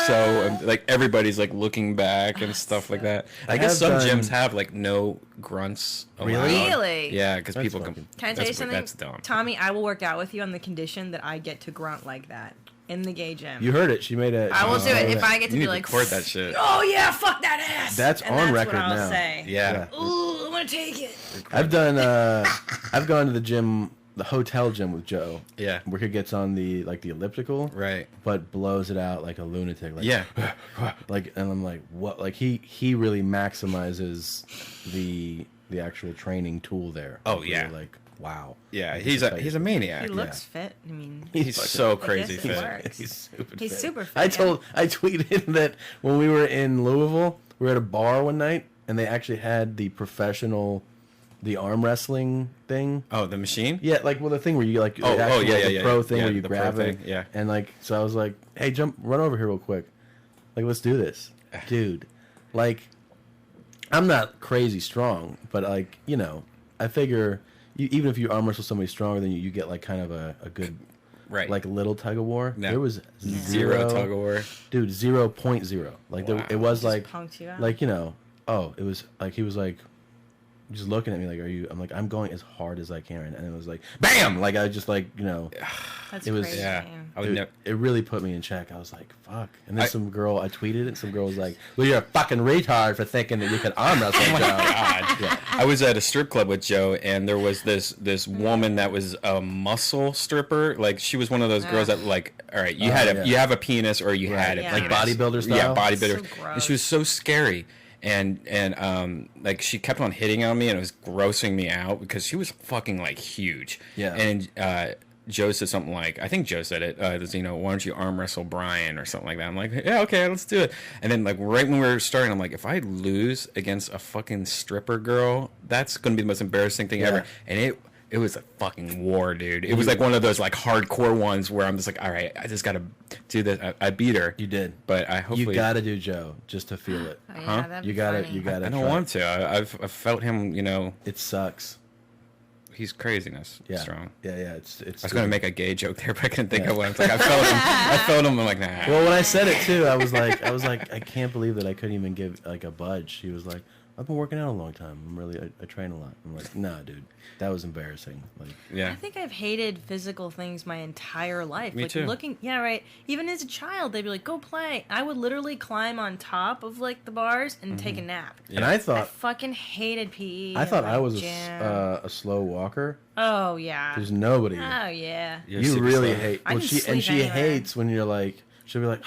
Speaker 1: So like everybody's like looking back and stuff like that. I guess some gyms have like no grunts allowed.
Speaker 2: Really?
Speaker 1: Yeah, because
Speaker 4: That's
Speaker 1: people
Speaker 4: fucking-
Speaker 2: Can I tell you
Speaker 1: that's weird.
Speaker 2: something?
Speaker 1: That's dumb.
Speaker 2: Tommy, I will work out with you on the condition that I get to grunt like that in the gay gym.
Speaker 4: You heard it. She made a.
Speaker 2: I will do it if I get to
Speaker 1: You need
Speaker 2: be
Speaker 1: to
Speaker 2: like,
Speaker 1: record that shit.
Speaker 2: oh yeah, fuck that ass.
Speaker 4: That's
Speaker 2: and
Speaker 4: on
Speaker 2: that's
Speaker 4: record
Speaker 2: what I'll
Speaker 4: now.
Speaker 2: Say.
Speaker 1: Yeah.
Speaker 2: Ooh, I want to take it.
Speaker 4: I've done. I've gone to the gym, the hotel gym with Joe.
Speaker 1: Yeah.
Speaker 4: Where he gets on the elliptical.
Speaker 1: Right.
Speaker 4: But blows it out like a lunatic. Like,
Speaker 1: Yeah.
Speaker 4: Like, and I'm like, what? Like he really maximizes the actual training tool there.
Speaker 1: Oh,
Speaker 4: Like,
Speaker 1: yeah.
Speaker 4: really, like, wow.
Speaker 1: Yeah,
Speaker 4: Like,
Speaker 1: he's
Speaker 4: this
Speaker 1: a
Speaker 4: is
Speaker 1: maniac.
Speaker 2: He looks fit. I mean,
Speaker 1: He's so
Speaker 2: I
Speaker 1: crazy
Speaker 2: guess it
Speaker 1: fit.
Speaker 2: works.
Speaker 4: He's super
Speaker 2: He's
Speaker 4: fit.
Speaker 2: super fit,
Speaker 4: I
Speaker 2: yeah.
Speaker 4: tweeted that when we were in Louisville, we were at a bar one night, and they actually had the arm wrestling thing.
Speaker 1: Oh, the machine?
Speaker 4: Yeah, like the thing where you like
Speaker 1: Oh,
Speaker 4: actually,
Speaker 1: yeah,
Speaker 4: like,
Speaker 1: yeah,
Speaker 4: the
Speaker 1: yeah,
Speaker 4: pro
Speaker 1: yeah.
Speaker 4: thing
Speaker 1: Yeah,
Speaker 4: where you
Speaker 1: the pro
Speaker 4: grab it.
Speaker 1: thing, yeah.
Speaker 4: And like, so I was like, hey, run over here real quick. Like, let's do this, dude. Like, I'm not crazy strong, but like, you know, I figure even if you arm wrestle somebody stronger than you get like kind of a good,
Speaker 1: Right.
Speaker 4: like little tug of war.
Speaker 1: No.
Speaker 4: There was
Speaker 1: Zero tug of war.
Speaker 4: dude, 0.0. Like
Speaker 1: Wow.
Speaker 4: it was
Speaker 2: Just
Speaker 4: like
Speaker 2: punked you out.
Speaker 4: like, you know, oh, it was like he was like just looking at me like, I'm like, I'm going as hard as I can, and it was like bam, like I just like, you know,
Speaker 2: That's
Speaker 4: it was-
Speaker 2: crazy.
Speaker 1: Yeah.
Speaker 2: man.
Speaker 1: I would
Speaker 4: it,
Speaker 1: never.
Speaker 4: it really put me in check. I was like, fuck. And then
Speaker 1: I
Speaker 4: I tweeted it, some girl was like, well, you're a fucking retard for thinking that you could arm wrestle.
Speaker 1: Oh my
Speaker 4: Joe.
Speaker 1: God.
Speaker 4: Yeah.
Speaker 1: I was at a strip club with Joe, and there was this woman that was a muscle stripper. Like she was one of those girls that like, all right, you
Speaker 4: yeah.
Speaker 1: you have a penis or you had a
Speaker 2: Yeah.
Speaker 1: penis.
Speaker 4: Like bodybuilder style?
Speaker 1: Yeah, bodybuilder.
Speaker 2: So
Speaker 1: And she was so scary. And like she kept on hitting on me, and it was grossing me out because she was fucking like huge.
Speaker 4: Yeah.
Speaker 1: And Joe said something like, I think Joe said it, you know, why don't you arm wrestle Brian or something like that. I'm like, yeah, okay, let's do it. And then like right when we were starting, I'm like, if I lose against a fucking stripper girl, that's going to be the most embarrassing thing ever. And it was a fucking war, dude. It was like one of those like hardcore ones where I'm just like, all right, I just got to do this. I beat her.
Speaker 4: You did.
Speaker 1: But I hopefully...
Speaker 4: You gotta do Joe just to feel it.
Speaker 2: Oh, yeah,
Speaker 1: Huh?
Speaker 2: that'd
Speaker 4: You
Speaker 2: be
Speaker 4: gotta
Speaker 2: funny.
Speaker 1: I don't
Speaker 4: try.
Speaker 1: want to. I've felt him, you know,
Speaker 4: It sucks.
Speaker 1: he's craziness
Speaker 4: Yeah.
Speaker 1: strong.
Speaker 4: Yeah, it's
Speaker 1: I was going to make a gay joke there, but I couldn't think of one. It's like, I felt him. I'm like, nah.
Speaker 4: Well, when I said it too, I was like, I can't believe that I couldn't even give like a budge. She was like, I've been working out a long time. I train a lot. I'm like, nah, dude, that was embarrassing. Like,
Speaker 1: Yeah.
Speaker 2: I think I've hated physical things my entire life.
Speaker 1: Me
Speaker 2: like
Speaker 1: too.
Speaker 2: Yeah, right. Even as a child, they'd be like, "Go play." I would literally climb on top of like the bars and take a nap.
Speaker 4: and I
Speaker 2: I
Speaker 4: thought
Speaker 2: fucking hated PE.
Speaker 4: I thought
Speaker 2: and,
Speaker 4: I
Speaker 2: like,
Speaker 4: was
Speaker 2: gym.
Speaker 4: a slow walker.
Speaker 2: Oh yeah.
Speaker 4: There's nobody.
Speaker 2: Oh yeah.
Speaker 1: You're
Speaker 4: You
Speaker 1: super
Speaker 4: really
Speaker 1: slow.
Speaker 4: hate.
Speaker 2: I
Speaker 4: Well,
Speaker 2: can
Speaker 4: she
Speaker 2: sleep
Speaker 4: she
Speaker 2: anywhere.
Speaker 4: hates when you're like, she'll be like,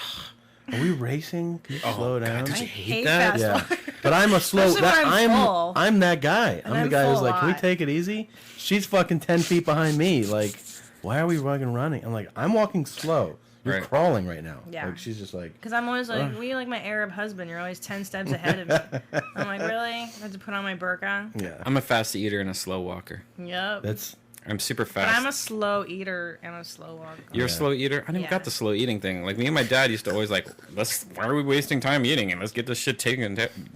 Speaker 4: "Are we racing? Can you slow
Speaker 1: God,
Speaker 4: down?"
Speaker 1: did
Speaker 2: I
Speaker 1: you hate
Speaker 2: hate
Speaker 1: that?
Speaker 2: fast
Speaker 4: Yeah,
Speaker 2: walk.
Speaker 4: but I'm a slow.
Speaker 2: Especially when I'm full.
Speaker 4: I'm that guy. I'm the
Speaker 2: I'm
Speaker 4: guy who's
Speaker 2: full
Speaker 4: like, can we
Speaker 2: lot.
Speaker 4: take it easy? She's fucking 10 feet behind me. Like, why are we running? I'm like, I'm walking slow. You're
Speaker 1: Right.
Speaker 4: crawling right now.
Speaker 2: Yeah.
Speaker 4: Like she's just like,
Speaker 2: Because I'm always like, "We like my Arab husband. You're always 10 steps ahead of me." I'm like, "Really? I have to put on my burqa?"
Speaker 4: yeah.
Speaker 1: I'm a fast eater and a slow walker.
Speaker 2: Yep.
Speaker 4: That's
Speaker 1: I'm super
Speaker 2: But
Speaker 1: fast.
Speaker 2: I'm a slow eater and a slow walker.
Speaker 1: You're a
Speaker 4: Yeah.
Speaker 1: slow eater? I never
Speaker 2: Yeah.
Speaker 1: got the slow eating thing. Like, me and my dad used to always like, why are we wasting time eating? And let's get this shit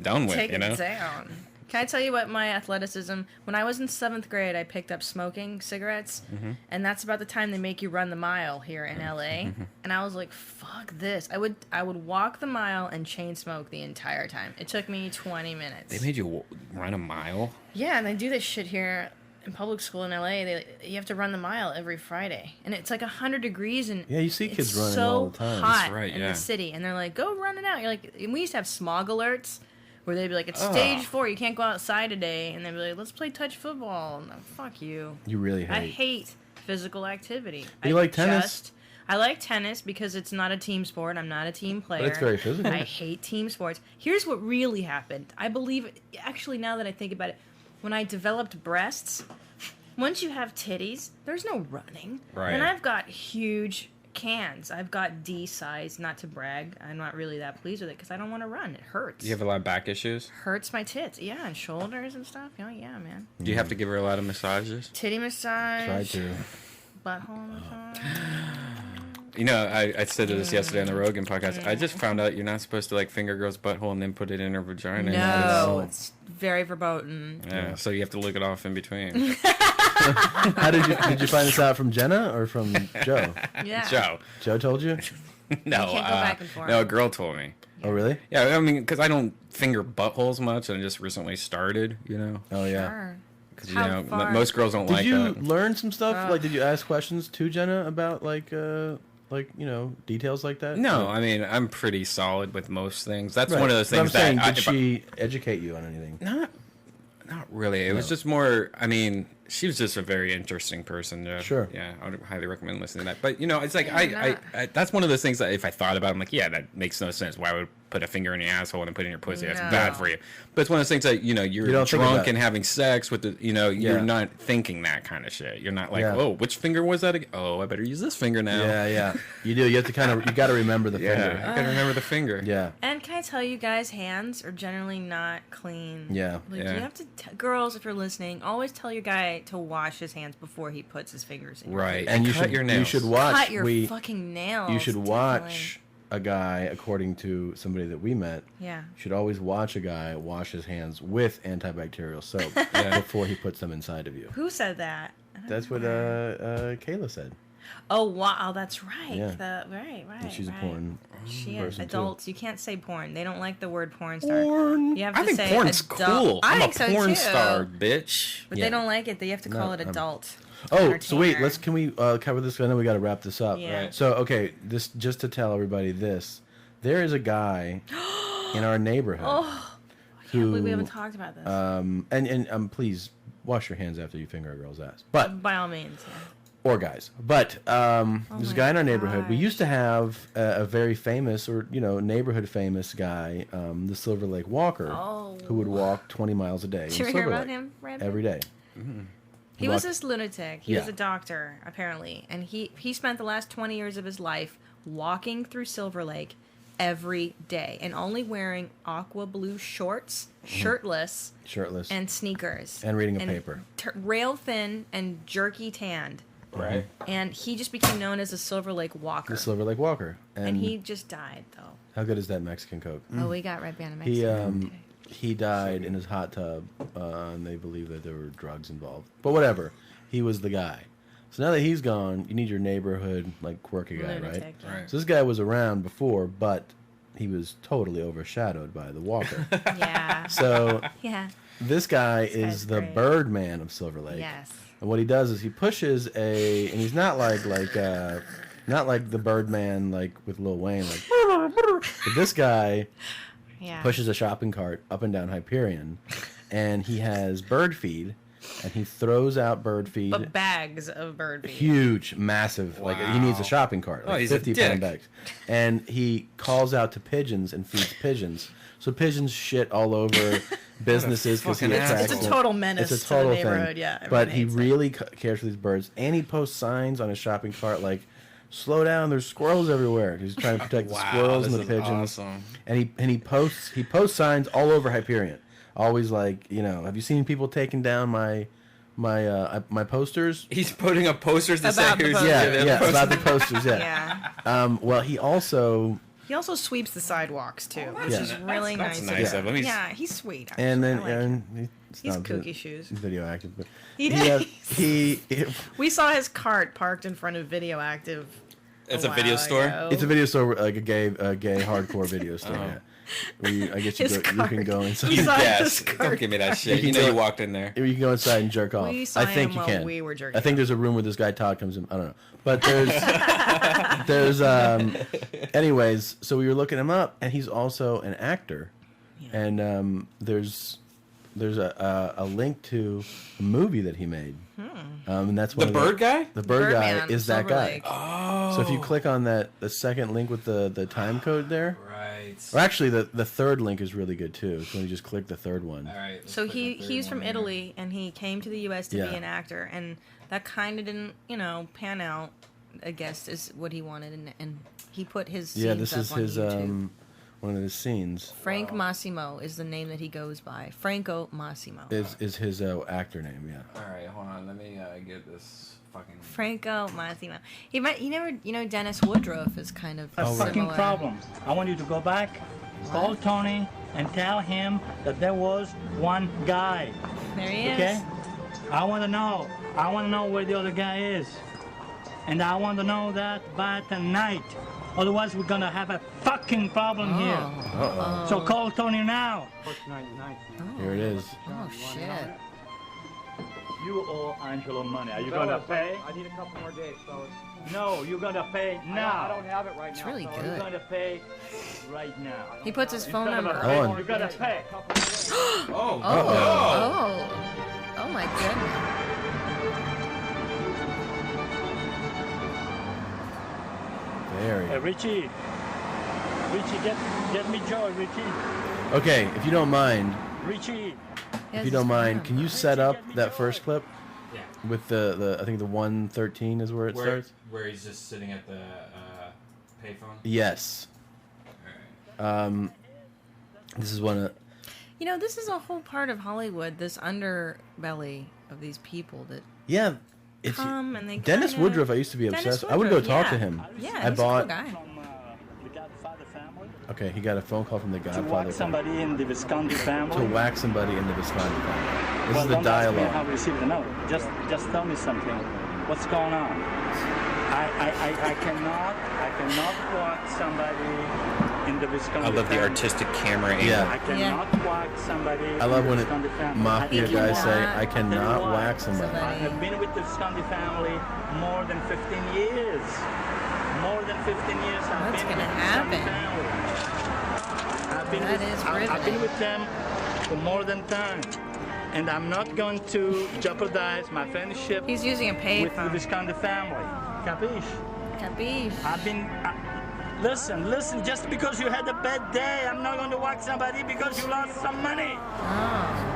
Speaker 1: down with,
Speaker 2: Take
Speaker 1: you know?
Speaker 2: it down. Can I tell you what my athleticism? When I was in 7th grade, I picked up smoking cigarettes, and that's about the time they make you run the mile here in LA. And I was like, "Fuck this!" I would walk the mile and chain smoke the entire time. It took me 20 minutes.
Speaker 1: They made you run a mile?
Speaker 2: Yeah, and they do this shit here in public school in LA. You have to run the mile every Friday, and it's like 100 degrees, and
Speaker 4: Yeah, you see
Speaker 2: it's
Speaker 4: kids running
Speaker 2: so
Speaker 4: all the time.
Speaker 2: hot
Speaker 1: That's right,
Speaker 2: in
Speaker 1: yeah.
Speaker 2: the city, and they're like, "Go run it out." You're like, and we used to have smog alerts where they'd be like, "It's stage 4, you can't go outside today," and they'd be like, "Let's play touch football." And fuck you.
Speaker 4: you really hate.
Speaker 2: I hate physical activity.
Speaker 4: You like tennis?
Speaker 2: I like tennis because it's not a team sport. I'm not a team player.
Speaker 4: it's very physical.
Speaker 2: I hate team sports. Here's what really happened. I believe, actually, now that I think about it, when I developed breasts, once you have titties, there's no running.
Speaker 1: Right.
Speaker 2: And I've got huge cans. I've got D size. Not to brag, I'm not really that pleased with it because I don't want to run. It hurts.
Speaker 1: You have a lot of back issues?
Speaker 2: Hurts my tits. Yeah, and shoulders and stuff. Oh yeah, man.
Speaker 1: Do you have to give her a lot of massages?
Speaker 2: Titty massage.
Speaker 4: Try to.
Speaker 2: Butthole massage.
Speaker 1: You know, I said this yesterday on the Rogan podcast. I just found out you're not supposed to like finger girl's butthole and then put it in her vagina.
Speaker 2: No, it's very verboten.
Speaker 1: Yeah, so you have to lick it off in between.
Speaker 4: How did you find this out from Jenna or from Joe?
Speaker 2: Yeah.
Speaker 1: Joe.
Speaker 4: Joe told you?
Speaker 1: No,
Speaker 2: You can't go back and forth.
Speaker 1: no, a girl told me.
Speaker 4: Oh, really?
Speaker 1: Yeah, I mean, because I don't finger buttholes much, and I just recently started, you know.
Speaker 4: Oh, yeah.
Speaker 2: Sure.
Speaker 1: Because,
Speaker 2: How
Speaker 1: you know,
Speaker 2: far?
Speaker 1: most girls don't
Speaker 4: Did
Speaker 1: like
Speaker 4: you
Speaker 1: that.
Speaker 4: learn some stuff?
Speaker 2: Ugh.
Speaker 4: Like, did you ask questions to Jenna about, like, you know, details like that?
Speaker 1: No, I mean, I'm pretty solid with most things. That's
Speaker 4: Right.
Speaker 1: one of those
Speaker 4: But I'm
Speaker 1: things that...
Speaker 4: saying,
Speaker 1: I-
Speaker 4: did she educate you on anything?
Speaker 1: Not really. It was just more... I mean, she was just a very interesting person.
Speaker 4: Sure.
Speaker 1: Yeah, I would highly recommend listening to that. But, you know, it's like...
Speaker 2: Yeah,
Speaker 1: I that's one of those things that if I thought about it, I'm like, yeah, that makes no sense. Why would put a finger in your asshole and put it in your pussy? That's
Speaker 2: No.
Speaker 1: bad for you. But it's one of those things that, you know, you're
Speaker 4: You don't think about
Speaker 1: drunk
Speaker 4: it.
Speaker 1: and having sex with the... You know, you're
Speaker 4: Yeah.
Speaker 1: not thinking that kind of shit. You're not like,
Speaker 4: Yeah.
Speaker 1: oh, which finger was that again? Oh, I better use this finger now.
Speaker 4: Yeah, yeah. You do. You have to kind of, you got to remember the
Speaker 1: Yeah,
Speaker 4: finger.
Speaker 1: I gotta remember the finger.
Speaker 4: Yeah.
Speaker 2: And can I tell you guys, hands are generally not clean.
Speaker 4: Yeah.
Speaker 2: Like,
Speaker 1: Yeah.
Speaker 2: you have to, girls, if you're listening, always tell your guy to wash his hands before he puts his fingers in. your
Speaker 1: Right.
Speaker 4: And you
Speaker 1: cut
Speaker 4: should,
Speaker 1: your nails.
Speaker 4: you should watch.
Speaker 2: Cut your fucking nails.
Speaker 4: You should
Speaker 2: definitely.
Speaker 4: watch a guy, according to somebody that we met.
Speaker 2: Yeah.
Speaker 4: You should always watch a guy wash his hands with antibacterial soap before he puts them inside of you.
Speaker 2: Who said that? I don't
Speaker 4: That's what
Speaker 2: remember.
Speaker 4: Kayla said.
Speaker 2: Oh wow, that's right.
Speaker 4: Yeah.
Speaker 2: Right.
Speaker 4: And she's
Speaker 2: right.
Speaker 4: a porn
Speaker 2: She is.
Speaker 4: person
Speaker 2: Adults, you can't say porn. They don't like the word porn star.
Speaker 4: Porn.
Speaker 2: You have to
Speaker 1: I think
Speaker 2: say
Speaker 1: porn's
Speaker 2: adult.
Speaker 1: cool.
Speaker 2: I
Speaker 1: I'm
Speaker 2: think
Speaker 1: a
Speaker 2: so
Speaker 1: porn
Speaker 2: too.
Speaker 1: star, bitch.
Speaker 2: But
Speaker 4: Yeah.
Speaker 2: they don't like it. They have to call
Speaker 4: No,
Speaker 2: it adult.
Speaker 4: Oh, so wait,
Speaker 2: entertainer.
Speaker 4: can we cover this? I know we got to wrap this up.
Speaker 2: Yeah.
Speaker 1: Right.
Speaker 4: So okay, this just to tell everybody this, there is a guy in our neighborhood
Speaker 2: Oh, I
Speaker 4: who
Speaker 2: can't believe we haven't talked about this.
Speaker 4: and please wash your hands after you finger a girl's ass, but
Speaker 2: By all means. Yeah.
Speaker 4: or guys, but there's a
Speaker 2: my
Speaker 4: guy in our neighborhood. We
Speaker 2: gosh.
Speaker 4: used to have a very famous, or neighborhood famous guy, the Silver Lake Walker,
Speaker 2: Oh.
Speaker 4: who would walk 20 miles a day.
Speaker 2: Did you
Speaker 4: in
Speaker 2: hear
Speaker 4: Silver
Speaker 2: about
Speaker 4: Lake
Speaker 2: him, Redban?
Speaker 4: every day.
Speaker 2: He was
Speaker 4: walked-
Speaker 2: this lunatic. He was
Speaker 4: Yeah.
Speaker 2: a doctor, apparently. And he spent the last 20 years of his life walking through Silver Lake every day and only wearing aqua blue shorts, shirtless,
Speaker 4: Shirtless
Speaker 2: and sneakers.
Speaker 4: And reading a paper.
Speaker 2: Rail thin and jerky tanned.
Speaker 1: Right.
Speaker 2: And he just became known as the Silver Lake Walker.
Speaker 4: the Silver Lake Walker.
Speaker 2: And he just died, though.
Speaker 4: how good is that Mexican Coke?
Speaker 2: Oh, we got Red Band in
Speaker 4: He
Speaker 2: Mexico.
Speaker 4: he died in his hot tub, and they believe that there were drugs involved. But whatever, he was the guy. So now that he's gone, you need your neighborhood like quirky guy, right?
Speaker 2: Lunatic, yeah.
Speaker 1: Right.
Speaker 4: So this guy was around before, but he was totally overshadowed by the Walker.
Speaker 2: Yeah.
Speaker 4: So
Speaker 2: Yeah.
Speaker 4: this guy
Speaker 2: guy's
Speaker 4: is the
Speaker 2: great.
Speaker 4: Birdman of Silver Lake.
Speaker 2: Yes.
Speaker 4: And what he does is he pushes and he's not not like the Birdman like with Lil Wayne, like. But this guy
Speaker 2: Yeah.
Speaker 4: pushes a shopping cart up and down Hyperion, and he has bird feed, and he throws out bird feed.
Speaker 2: But bags of bird feed.
Speaker 4: Huge, massive, like he needs a
Speaker 1: Wow.
Speaker 4: shopping cart,
Speaker 1: Oh,
Speaker 4: like
Speaker 1: he's a
Speaker 4: 50-pound
Speaker 1: dick.
Speaker 4: bags. And he calls out to pigeons and feeds pigeons. So pigeons shit all over businesses because he
Speaker 1: fucking
Speaker 4: attracts
Speaker 2: It's a
Speaker 4: them.
Speaker 2: total menace
Speaker 4: It's a
Speaker 2: to
Speaker 4: total
Speaker 2: the
Speaker 4: thing.
Speaker 2: neighborhood, yeah.
Speaker 4: But
Speaker 2: everyone
Speaker 4: he
Speaker 2: hates it.
Speaker 4: really cares for these birds, and he posts signs on his shopping cart like, "Slow down! There's squirrels everywhere." He's trying to protect the
Speaker 1: Wow,
Speaker 4: squirrels and
Speaker 1: this
Speaker 4: the
Speaker 1: is
Speaker 4: pigeons.
Speaker 1: awesome.
Speaker 4: And he posts signs all over Hyperion. Always like, have you seen people taking down my posters?
Speaker 1: He's putting up posters to
Speaker 2: About
Speaker 1: say
Speaker 2: the
Speaker 1: who's
Speaker 2: posters.
Speaker 4: Yeah, about the posters. Yeah.
Speaker 2: Yeah.
Speaker 4: Well, he also
Speaker 2: He also sweeps the sidewalks too, which
Speaker 4: Yeah.
Speaker 2: is really
Speaker 1: That's
Speaker 2: nice.
Speaker 1: nice
Speaker 2: of
Speaker 1: of
Speaker 2: him.
Speaker 1: him. He's-
Speaker 2: Yeah, he's sweet. Actually.
Speaker 4: and then
Speaker 2: I like him.
Speaker 4: and
Speaker 2: He's
Speaker 4: stopped
Speaker 2: kooky
Speaker 4: it.
Speaker 2: shoes.
Speaker 4: He's video active, but
Speaker 2: He
Speaker 4: he,
Speaker 2: did. We saw his cart parked in front of Video Active.
Speaker 1: It's a video store?
Speaker 4: it's a video store, like a gay hardcore video store. Yeah. Where I guess you
Speaker 2: His
Speaker 4: can go
Speaker 2: cart.
Speaker 4: inside.
Speaker 2: We saw his
Speaker 1: Yes. Don't
Speaker 2: cart.
Speaker 1: give me that shit.
Speaker 4: can
Speaker 1: You know
Speaker 4: go-
Speaker 1: you walked in there.
Speaker 4: You can go inside and jerk off.
Speaker 2: We saw
Speaker 4: I think
Speaker 2: him
Speaker 4: you
Speaker 2: while
Speaker 4: can.
Speaker 2: we were jerking
Speaker 4: I think
Speaker 2: off.
Speaker 4: there's a room where this guy Todd comes in. I don't know, but there's anyways. So we were looking him up, and he's also an actor, and there's a link to a movie that he made, and that's
Speaker 1: The
Speaker 4: one
Speaker 1: bird guy?
Speaker 4: The bird guy
Speaker 2: Birdman,
Speaker 4: is that
Speaker 2: Silver
Speaker 4: guy.
Speaker 2: Lake.
Speaker 1: Oh.
Speaker 4: So if you click on the second link with the time code there,
Speaker 1: Right.
Speaker 4: or actually the third link is really good too. So when you just click the third one.
Speaker 1: All right.
Speaker 2: So he's from Italy and he came to the U.S. to
Speaker 4: Yeah.
Speaker 2: be an actor, and that kind of didn't pan out. I guess, is what he wanted, and he put his
Speaker 4: Yeah,
Speaker 2: scenes
Speaker 4: this is
Speaker 2: up on
Speaker 4: his
Speaker 2: YouTube.
Speaker 4: one of his scenes.
Speaker 2: Frank Massimo is the name that he goes by. Franco Massimo.
Speaker 4: Is his actor name? Yeah.
Speaker 1: All right, hold on. Let me get this fucking.
Speaker 2: Franco Massimo. Dennis Woodruff is kind of
Speaker 6: A
Speaker 2: similar.
Speaker 6: fucking problem. I want you to go back, call Tony, and tell him that there was one guy.
Speaker 2: There he is.
Speaker 6: Okay? I want to know. I want to know where the other guy is. And I want to know that by tonight. Otherwise, we're going to have a fucking problem here.
Speaker 4: Uh-oh.
Speaker 6: So call Tony now.
Speaker 4: Here it is.
Speaker 2: Oh, shit.
Speaker 6: You owe Angelo money. Are you going to pay?
Speaker 3: I need a couple more days, fellas.
Speaker 6: No, you're going to pay now.
Speaker 3: I don't have it right now.
Speaker 2: It's really
Speaker 3: fellas.
Speaker 6: You're
Speaker 2: good.
Speaker 6: going to pay right now.
Speaker 2: He puts his phone
Speaker 6: Instead of
Speaker 2: number.
Speaker 6: a pay,
Speaker 4: Hold on.
Speaker 6: you got to pay.
Speaker 1: Oh.
Speaker 2: Oh my goodness.
Speaker 4: Very.
Speaker 6: Richie, get me Joe, Richie.
Speaker 4: Okay, if you don't mind,
Speaker 6: Richie.
Speaker 4: if you don't mind, can you set up that first clip
Speaker 1: Yeah.
Speaker 4: with the I think the 113 is where it starts?
Speaker 1: Where he's just sitting at the payphone.
Speaker 4: Yes. This is one of.
Speaker 2: This is a whole part of Hollywood, this underbelly of these people that
Speaker 4: Yeah. It's,
Speaker 2: come and they
Speaker 4: Dennis
Speaker 2: kinda-
Speaker 4: Woodruff, I used to be
Speaker 2: Dennis
Speaker 4: obsessed. I would go
Speaker 2: Woodruff,
Speaker 4: talk
Speaker 2: yeah.
Speaker 4: to him.
Speaker 2: Yeah,
Speaker 4: I
Speaker 2: he's
Speaker 4: bought.
Speaker 2: a cool guy.
Speaker 6: From the Godfather family.
Speaker 4: Okay, he got a phone call from the
Speaker 6: To
Speaker 4: Godfather
Speaker 6: whack somebody in the Visconti family.
Speaker 4: to whack somebody in the Visconti family. This
Speaker 6: Well,
Speaker 4: is the
Speaker 6: don't ask me how
Speaker 4: dialogue.
Speaker 6: to receive the note. Just tell me something. What's going on? I cannot whack somebody in the Visconti
Speaker 1: I love the
Speaker 6: family.
Speaker 1: artistic camera angle.
Speaker 4: Yeah.
Speaker 6: I cannot whack somebody
Speaker 4: I love
Speaker 6: in
Speaker 4: when
Speaker 6: the
Speaker 4: it,
Speaker 6: Visconti family.
Speaker 4: mafia
Speaker 2: You
Speaker 4: guys say,
Speaker 2: cannot-
Speaker 4: "I cannot whack somebody."
Speaker 6: I have been with the Visconti family more than 15 years. More than 15 years I've
Speaker 2: What's
Speaker 6: been
Speaker 2: gonna
Speaker 6: with the Visconti
Speaker 2: happen?
Speaker 6: family. I've been
Speaker 2: That
Speaker 6: with,
Speaker 2: is
Speaker 6: I've been
Speaker 2: riveting.
Speaker 6: with them for more than time. And I'm not going to jeopardize my friendship
Speaker 2: He's using a
Speaker 6: with the
Speaker 2: payphone.
Speaker 6: Visconti family. Capiche?
Speaker 2: Capiche?
Speaker 6: I've been... listen, just because you had a bad day, I'm not going to whack somebody because you lost some money.
Speaker 2: Oh.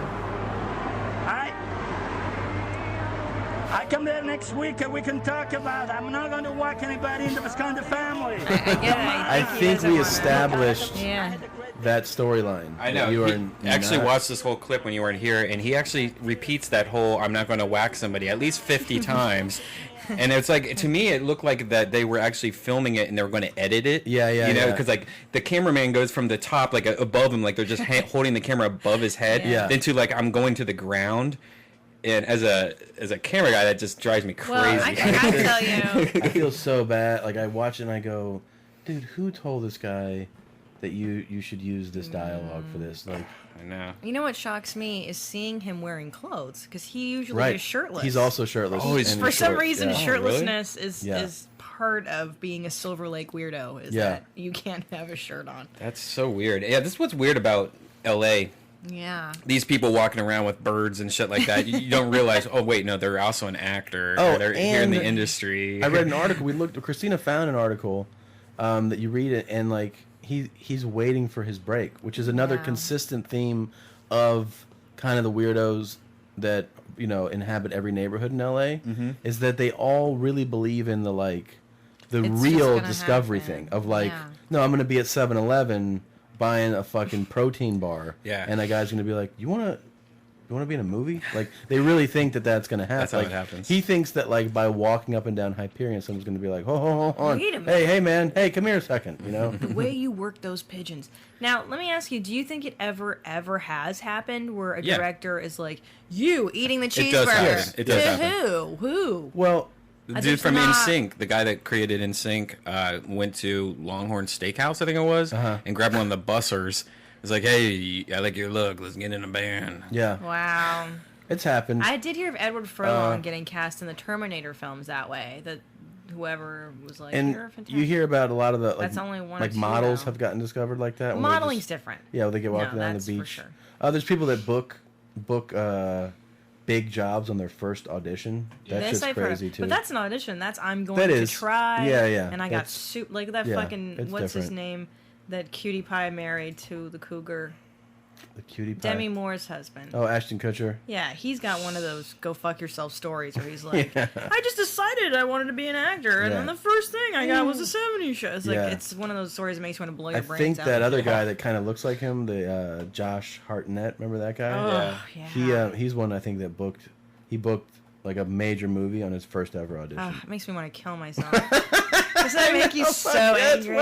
Speaker 6: I come there next week and we can talk about it. I'm not going to whack anybody in the Visconti family.
Speaker 2: I get it.
Speaker 4: I
Speaker 2: he
Speaker 4: think
Speaker 2: doesn't
Speaker 4: we
Speaker 2: wanna-
Speaker 4: established
Speaker 2: Yeah.
Speaker 4: that storyline.
Speaker 1: I know.
Speaker 4: You
Speaker 1: He
Speaker 4: are
Speaker 1: actually
Speaker 4: not-
Speaker 1: watched this whole clip when you weren't here, and he actually repeats that whole "I'm not going to whack somebody" at least 50 times. And it's like, to me, it looked like that they were actually filming it and they were going to edit it.
Speaker 4: Yeah,
Speaker 1: You know,
Speaker 4: yeah.
Speaker 1: because like the cameraman goes from the top, like above him, like they're just holding the camera above his head.
Speaker 2: Yeah.
Speaker 1: Then to like I'm going to the ground. And as a camera guy, that just drives me crazy.
Speaker 2: Well, I gotta tell you.
Speaker 4: I feel so bad. Like I watch it and I go, dude, who told this guy that you should use this dialogue for this? Like,
Speaker 1: I know.
Speaker 2: You know what shocks me is seeing him wearing clothes, because he usually
Speaker 4: right?
Speaker 2: is shirtless.
Speaker 4: He's also shirtless.
Speaker 1: Oh, he's-
Speaker 4: and
Speaker 2: For some
Speaker 4: shorts,
Speaker 2: reason,
Speaker 4: yeah.
Speaker 2: shirtlessness is
Speaker 4: Yeah.
Speaker 2: is part of being a Silver Lake weirdo. Is
Speaker 4: Yeah.
Speaker 2: that you can't have a shirt on?
Speaker 1: That's so weird. Yeah, this is what's weird about L.A.
Speaker 2: Yeah.
Speaker 1: These people walking around with birds and shit like that. You don't realize. Oh wait, no, they're also an actor.
Speaker 4: Oh,
Speaker 1: Or they're here in the
Speaker 4: and
Speaker 1: industry.
Speaker 4: I read an article. Christina found an article that you read it, and like he's waiting for his break, which is another
Speaker 2: Yeah.
Speaker 4: consistent theme of kind of the weirdos that inhabit every neighborhood in LA.
Speaker 1: Mm-hmm.
Speaker 4: Is that they all really believe in the
Speaker 2: It's just
Speaker 4: real
Speaker 2: gonna
Speaker 4: discovery
Speaker 2: happen.
Speaker 4: thing of like,
Speaker 2: Yeah.
Speaker 4: no, I'm gonna be at 7-Eleven buying a fucking protein bar,
Speaker 1: Yeah.
Speaker 4: and that guy's gonna be like, you wanna be in a movie? Like, they really think that that's gonna happen.
Speaker 1: That's how
Speaker 4: like,
Speaker 1: it happens.
Speaker 4: He thinks that like by walking up and down Hyperion, someone's gonna be like, hold on,
Speaker 2: Wait a minute.
Speaker 4: hey man, hey, come here a second, you know?
Speaker 2: The way you work those pigeons. Now, let me ask you: do you think it ever has happened where a
Speaker 1: Yeah.
Speaker 2: director is like, "You eating the cheeseburger"?
Speaker 1: It does happen. It does
Speaker 2: to
Speaker 1: happen.
Speaker 2: Who?
Speaker 4: Well,
Speaker 1: The
Speaker 2: I
Speaker 1: dude
Speaker 2: think
Speaker 1: from
Speaker 2: not-
Speaker 1: NSYNC, the guy that created NSYNC, went to Longhorn Steakhouse, I think it was, and grabbed one of the bussers. It's like, hey, I like your look. Let's get in a band.
Speaker 4: yeah,
Speaker 2: Wow.
Speaker 4: it's happened.
Speaker 2: I did hear of Edward Furlong getting cast in the Terminator films that way. That whoever was like,
Speaker 4: and
Speaker 2: "You're fantastic."
Speaker 4: you hear about a lot of the
Speaker 2: That's only one or
Speaker 4: like
Speaker 2: two,
Speaker 4: models
Speaker 2: though.
Speaker 4: have gotten discovered like that. when they
Speaker 2: Modeling's
Speaker 4: just-
Speaker 2: different.
Speaker 4: Yeah, when they get
Speaker 2: No,
Speaker 4: walking down
Speaker 2: that's
Speaker 4: the
Speaker 2: for
Speaker 4: beach.
Speaker 2: sure.
Speaker 4: There's people that book big jobs on their first audition. That's
Speaker 2: This
Speaker 4: just
Speaker 2: I've heard
Speaker 4: crazy
Speaker 2: of.
Speaker 4: too.
Speaker 2: But that's an audition. That's I'm going
Speaker 4: That
Speaker 2: to
Speaker 4: is.
Speaker 2: try.
Speaker 4: Yeah, yeah,
Speaker 2: And I got
Speaker 4: that's-
Speaker 2: like that
Speaker 4: yeah,
Speaker 2: fucking
Speaker 4: it's
Speaker 2: what's his
Speaker 4: different.
Speaker 2: name? That cutie pie married to the cougar.
Speaker 4: The cutie pie.
Speaker 2: Demi Moore's husband.
Speaker 4: Oh, Ashton Kutcher.
Speaker 2: Yeah, he's got one of those go fuck yourself stories where he's like, I just decided I wanted to be an actor, and then the first thing I got was a 70s show. It's like, it's one of those stories that makes you want to blow your brains out.
Speaker 4: I think that other guy that kind of looks like him, the Josh Hartnett, remember that guy?
Speaker 2: Oh, yeah.
Speaker 4: He's one I think that booked like a major movie on his first ever audition.
Speaker 2: It makes me want to kill myself. Does that make you so angry?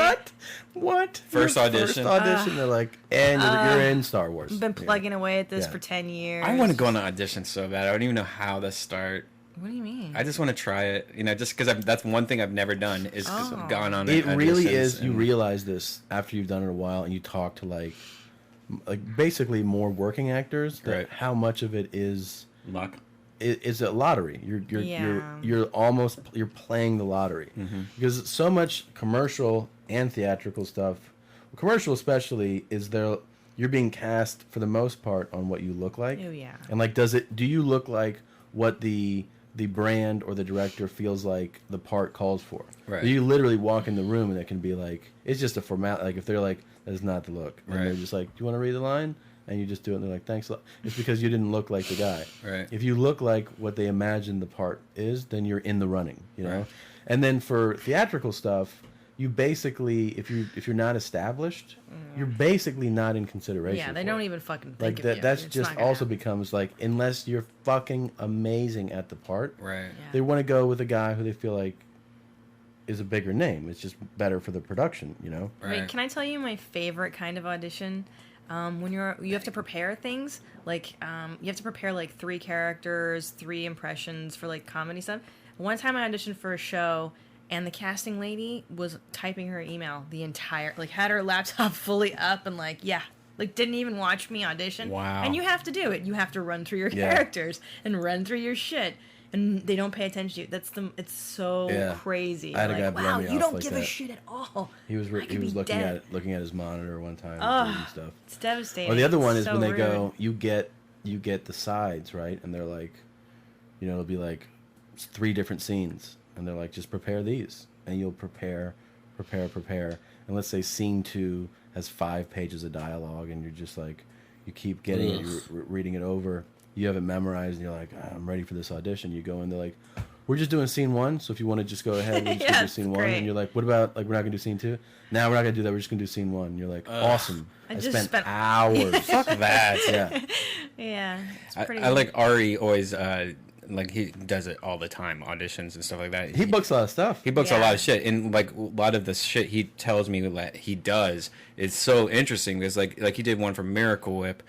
Speaker 4: What?
Speaker 1: First audition.
Speaker 4: They're like, and you're in Star Wars.
Speaker 2: I've been plugging away at this for 10 years.
Speaker 1: I want to go on an audition so bad. I don't even know how to start.
Speaker 2: What do you mean?
Speaker 1: I just want to try it. Just because that's one thing I've never done is gone on
Speaker 4: It really
Speaker 1: auditions
Speaker 4: is. You realize this after you've done it a while and you talk to like basically more working actors. That how much of it is
Speaker 1: luck.
Speaker 4: Is a lottery. You're playing the lottery because so much commercial and theatrical stuff, commercial especially, is you're being cast for the most part on what you look like.
Speaker 2: Oh yeah.
Speaker 4: And like, do you look like what the brand or the director feels like the part calls for?
Speaker 1: Right.
Speaker 4: You literally walk in the room and it can be like, it's just a format. Like if they're like, that is not the look, and they're just like, do you want to read the line? And you just do it, and they're like, thanks a lot. It's because you didn't look like the guy.
Speaker 1: Right.
Speaker 4: If you look like what they imagine the part is, then you're in the running, you know? Right. And then for theatrical stuff, you basically, if you're not established, you're basically not in consideration.
Speaker 2: Yeah, they don't even fucking think
Speaker 4: like
Speaker 2: of
Speaker 4: that.
Speaker 2: you.
Speaker 4: That's
Speaker 2: It's
Speaker 4: just
Speaker 2: not gonna
Speaker 4: also
Speaker 2: happen.
Speaker 4: becomes like, unless you're fucking amazing at the part,
Speaker 1: right?
Speaker 2: Yeah.
Speaker 4: They want to go with a guy who they feel like is a bigger name. It's just better for the production, you know?
Speaker 1: Right.
Speaker 2: Wait, can I tell you my favorite kind of audition? When you have to prepare things, like you have to prepare like 3 characters, 3 impressions for like comedy stuff. One time I auditioned for a show, and the casting lady was typing her email the entire, like had her laptop fully up and like didn't even watch me audition.
Speaker 1: Wow.
Speaker 2: And you have to do it. You have to run through your characters and run through your shit. And they don't pay attention to you. It's so crazy.
Speaker 4: I had a guy
Speaker 2: like,
Speaker 4: blow
Speaker 2: wow,
Speaker 4: me
Speaker 2: you
Speaker 4: off
Speaker 2: don't
Speaker 4: like
Speaker 2: give
Speaker 4: that.
Speaker 2: a shit at all.
Speaker 4: He was looking at his monitor one time and stuff.
Speaker 2: It's devastating.
Speaker 4: Or the other one is
Speaker 2: so
Speaker 4: when they
Speaker 2: rude.
Speaker 4: go, you get the sides, right? And they're like, it'll be like 3 different scenes, and they're like, just prepare these, and you'll prepare, and let's say scene 2 has 5 pages of dialogue, and you're just like, you keep getting it, you're reading it over. You have it memorized, and you're like, I'm ready for this audition. You go in, they're like, we're just doing scene 1, so if you want to just go ahead, we're just going to do scene 1.
Speaker 2: great.
Speaker 4: And you're like, what about, like, we're not going to do scene 2? No, we're not going to do that. We're just going to do scene 1. And you're like, awesome.
Speaker 2: I
Speaker 4: I
Speaker 2: just
Speaker 4: spent
Speaker 2: spent-
Speaker 4: hours.
Speaker 1: Fuck that.
Speaker 4: Yeah.
Speaker 2: Yeah, it's pretty.
Speaker 1: I like Ari always. Like he does it all the time, auditions and stuff like that.
Speaker 4: He books a lot of stuff.
Speaker 1: He books a
Speaker 2: Yeah.
Speaker 1: lot of shit, and like a lot of the shit he tells me that he does is so interesting because like he did one for Miracle Whip.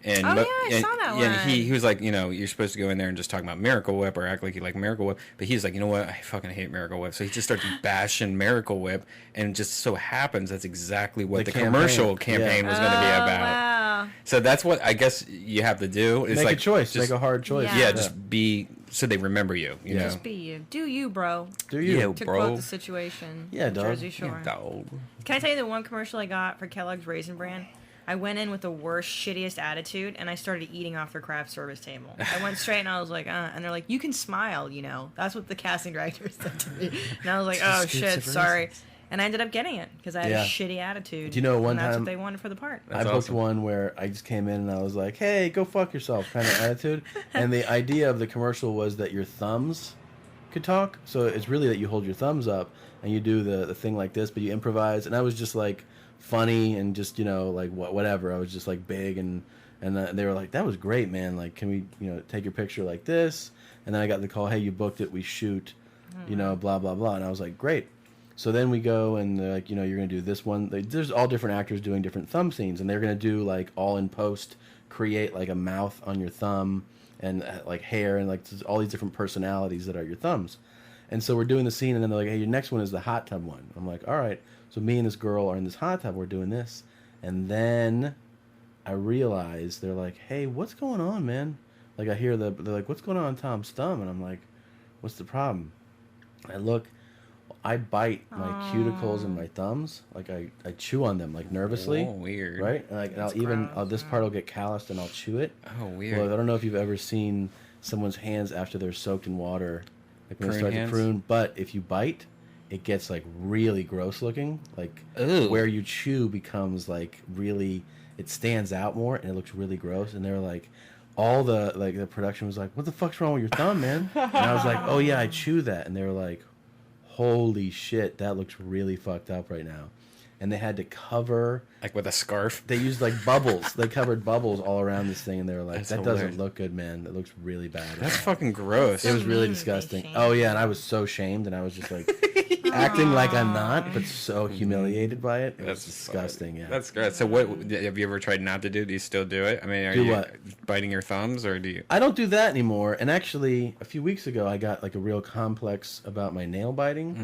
Speaker 1: And,
Speaker 2: Oh, yeah, I saw that
Speaker 1: And
Speaker 2: one.
Speaker 1: he was like, you're supposed to go in there and just talk about Miracle Whip or act like you like Miracle Whip. But he's like, you know what? I fucking hate Miracle Whip. So he just starts bashing Miracle Whip, and it just so happens that's exactly what the commercial campaign was going to be about.
Speaker 2: Wow.
Speaker 1: So that's what I guess you have to do. It's
Speaker 4: Make
Speaker 1: like
Speaker 4: a choice.
Speaker 1: just-
Speaker 4: Make a hard choice.
Speaker 2: Yeah.
Speaker 1: Yeah, just be so they remember you. You know.
Speaker 2: Just be you. Do you, bro?
Speaker 4: Do you?
Speaker 1: Yeah,
Speaker 2: To
Speaker 1: bro.
Speaker 2: quote the situation.
Speaker 4: Yeah,
Speaker 2: in
Speaker 4: dog.
Speaker 2: Jersey Shore.
Speaker 1: Dog.
Speaker 2: Can I tell you the one commercial I got for Kellogg's Raisin Bran? I went in with the worst, shittiest attitude, and I started eating off their craft service table. I went straight, and I was like, and they're like, you can smile, That's what the casting director said to me. And I was like, oh, shit, sorry. And I ended up getting it, because I had a shitty attitude.
Speaker 4: Do you know one
Speaker 2: and that's
Speaker 4: time-
Speaker 2: what they wanted for the part.
Speaker 4: I booked
Speaker 1: awesome.
Speaker 4: one where I just came in and I was like, hey, go fuck yourself kind of attitude. And the idea of the commercial was that your thumbs could talk. So it's really that you hold your thumbs up and you do the thing like this, but you improvise. And I was just like funny and just, like whatever. I was just like big and they were like, that was great, man. Like, can we, take your picture like this? And then I got the call, hey, you booked it. We shoot, blah, blah, blah. And I was like, great. So then we go and they're like, you're going to do this one. There's all different actors doing different thumb scenes, and they're going to do like all in post, create like a mouth on your thumb and like hair and like all these different personalities that are your thumbs. And so we're doing the scene, and then they're like, hey, your next one is the hot tub one. I'm like, all right. So me and this girl are in this hot tub. We're doing this. And then I realize they're like, hey, what's going on, man? Like I hear they're like, what's going on Tom's thumb? And I'm like, what's the problem? I look. I bite my cuticles and my thumbs, like I chew on them like nervously.
Speaker 1: Oh, weird.
Speaker 4: Right? And like I'll this part will get calloused and I'll chew it.
Speaker 1: Oh, weird.
Speaker 4: Well, I don't know if you've ever seen someone's hands after they're soaked in water, like when they
Speaker 1: Prune
Speaker 4: start
Speaker 1: hands?
Speaker 4: to prune. But if you bite, it gets like really gross looking. Like
Speaker 1: Ew.
Speaker 4: where you chew becomes like really it stands out more and it looks really gross. And they were like, all the production was like, what the fuck's wrong with your thumb, man? And I was like, oh yeah, I chew that. And they were like, holy shit, that looks really fucked up right now. And they had to cover,
Speaker 1: Like with a scarf.
Speaker 4: they used like bubbles. They covered bubbles all around this thing, and they were like,
Speaker 1: That's
Speaker 4: that
Speaker 1: hilarious.
Speaker 4: doesn't look good, man. That looks really bad.
Speaker 1: That's fucking gross.
Speaker 4: It was really
Speaker 2: mean, they
Speaker 4: disgusting.
Speaker 2: shame
Speaker 4: Oh yeah, and I was so shamed, and I was just like acting like I'm not, but so humiliated by it. It was disgusting. Yeah.
Speaker 1: That's great. So what have you ever tried not to do? Do you still do it? I mean, are
Speaker 4: Do
Speaker 1: you
Speaker 4: what?
Speaker 1: biting your thumbs or do you?
Speaker 4: I don't do that anymore. And actually, a few weeks ago, I got like a real complex about my nail biting,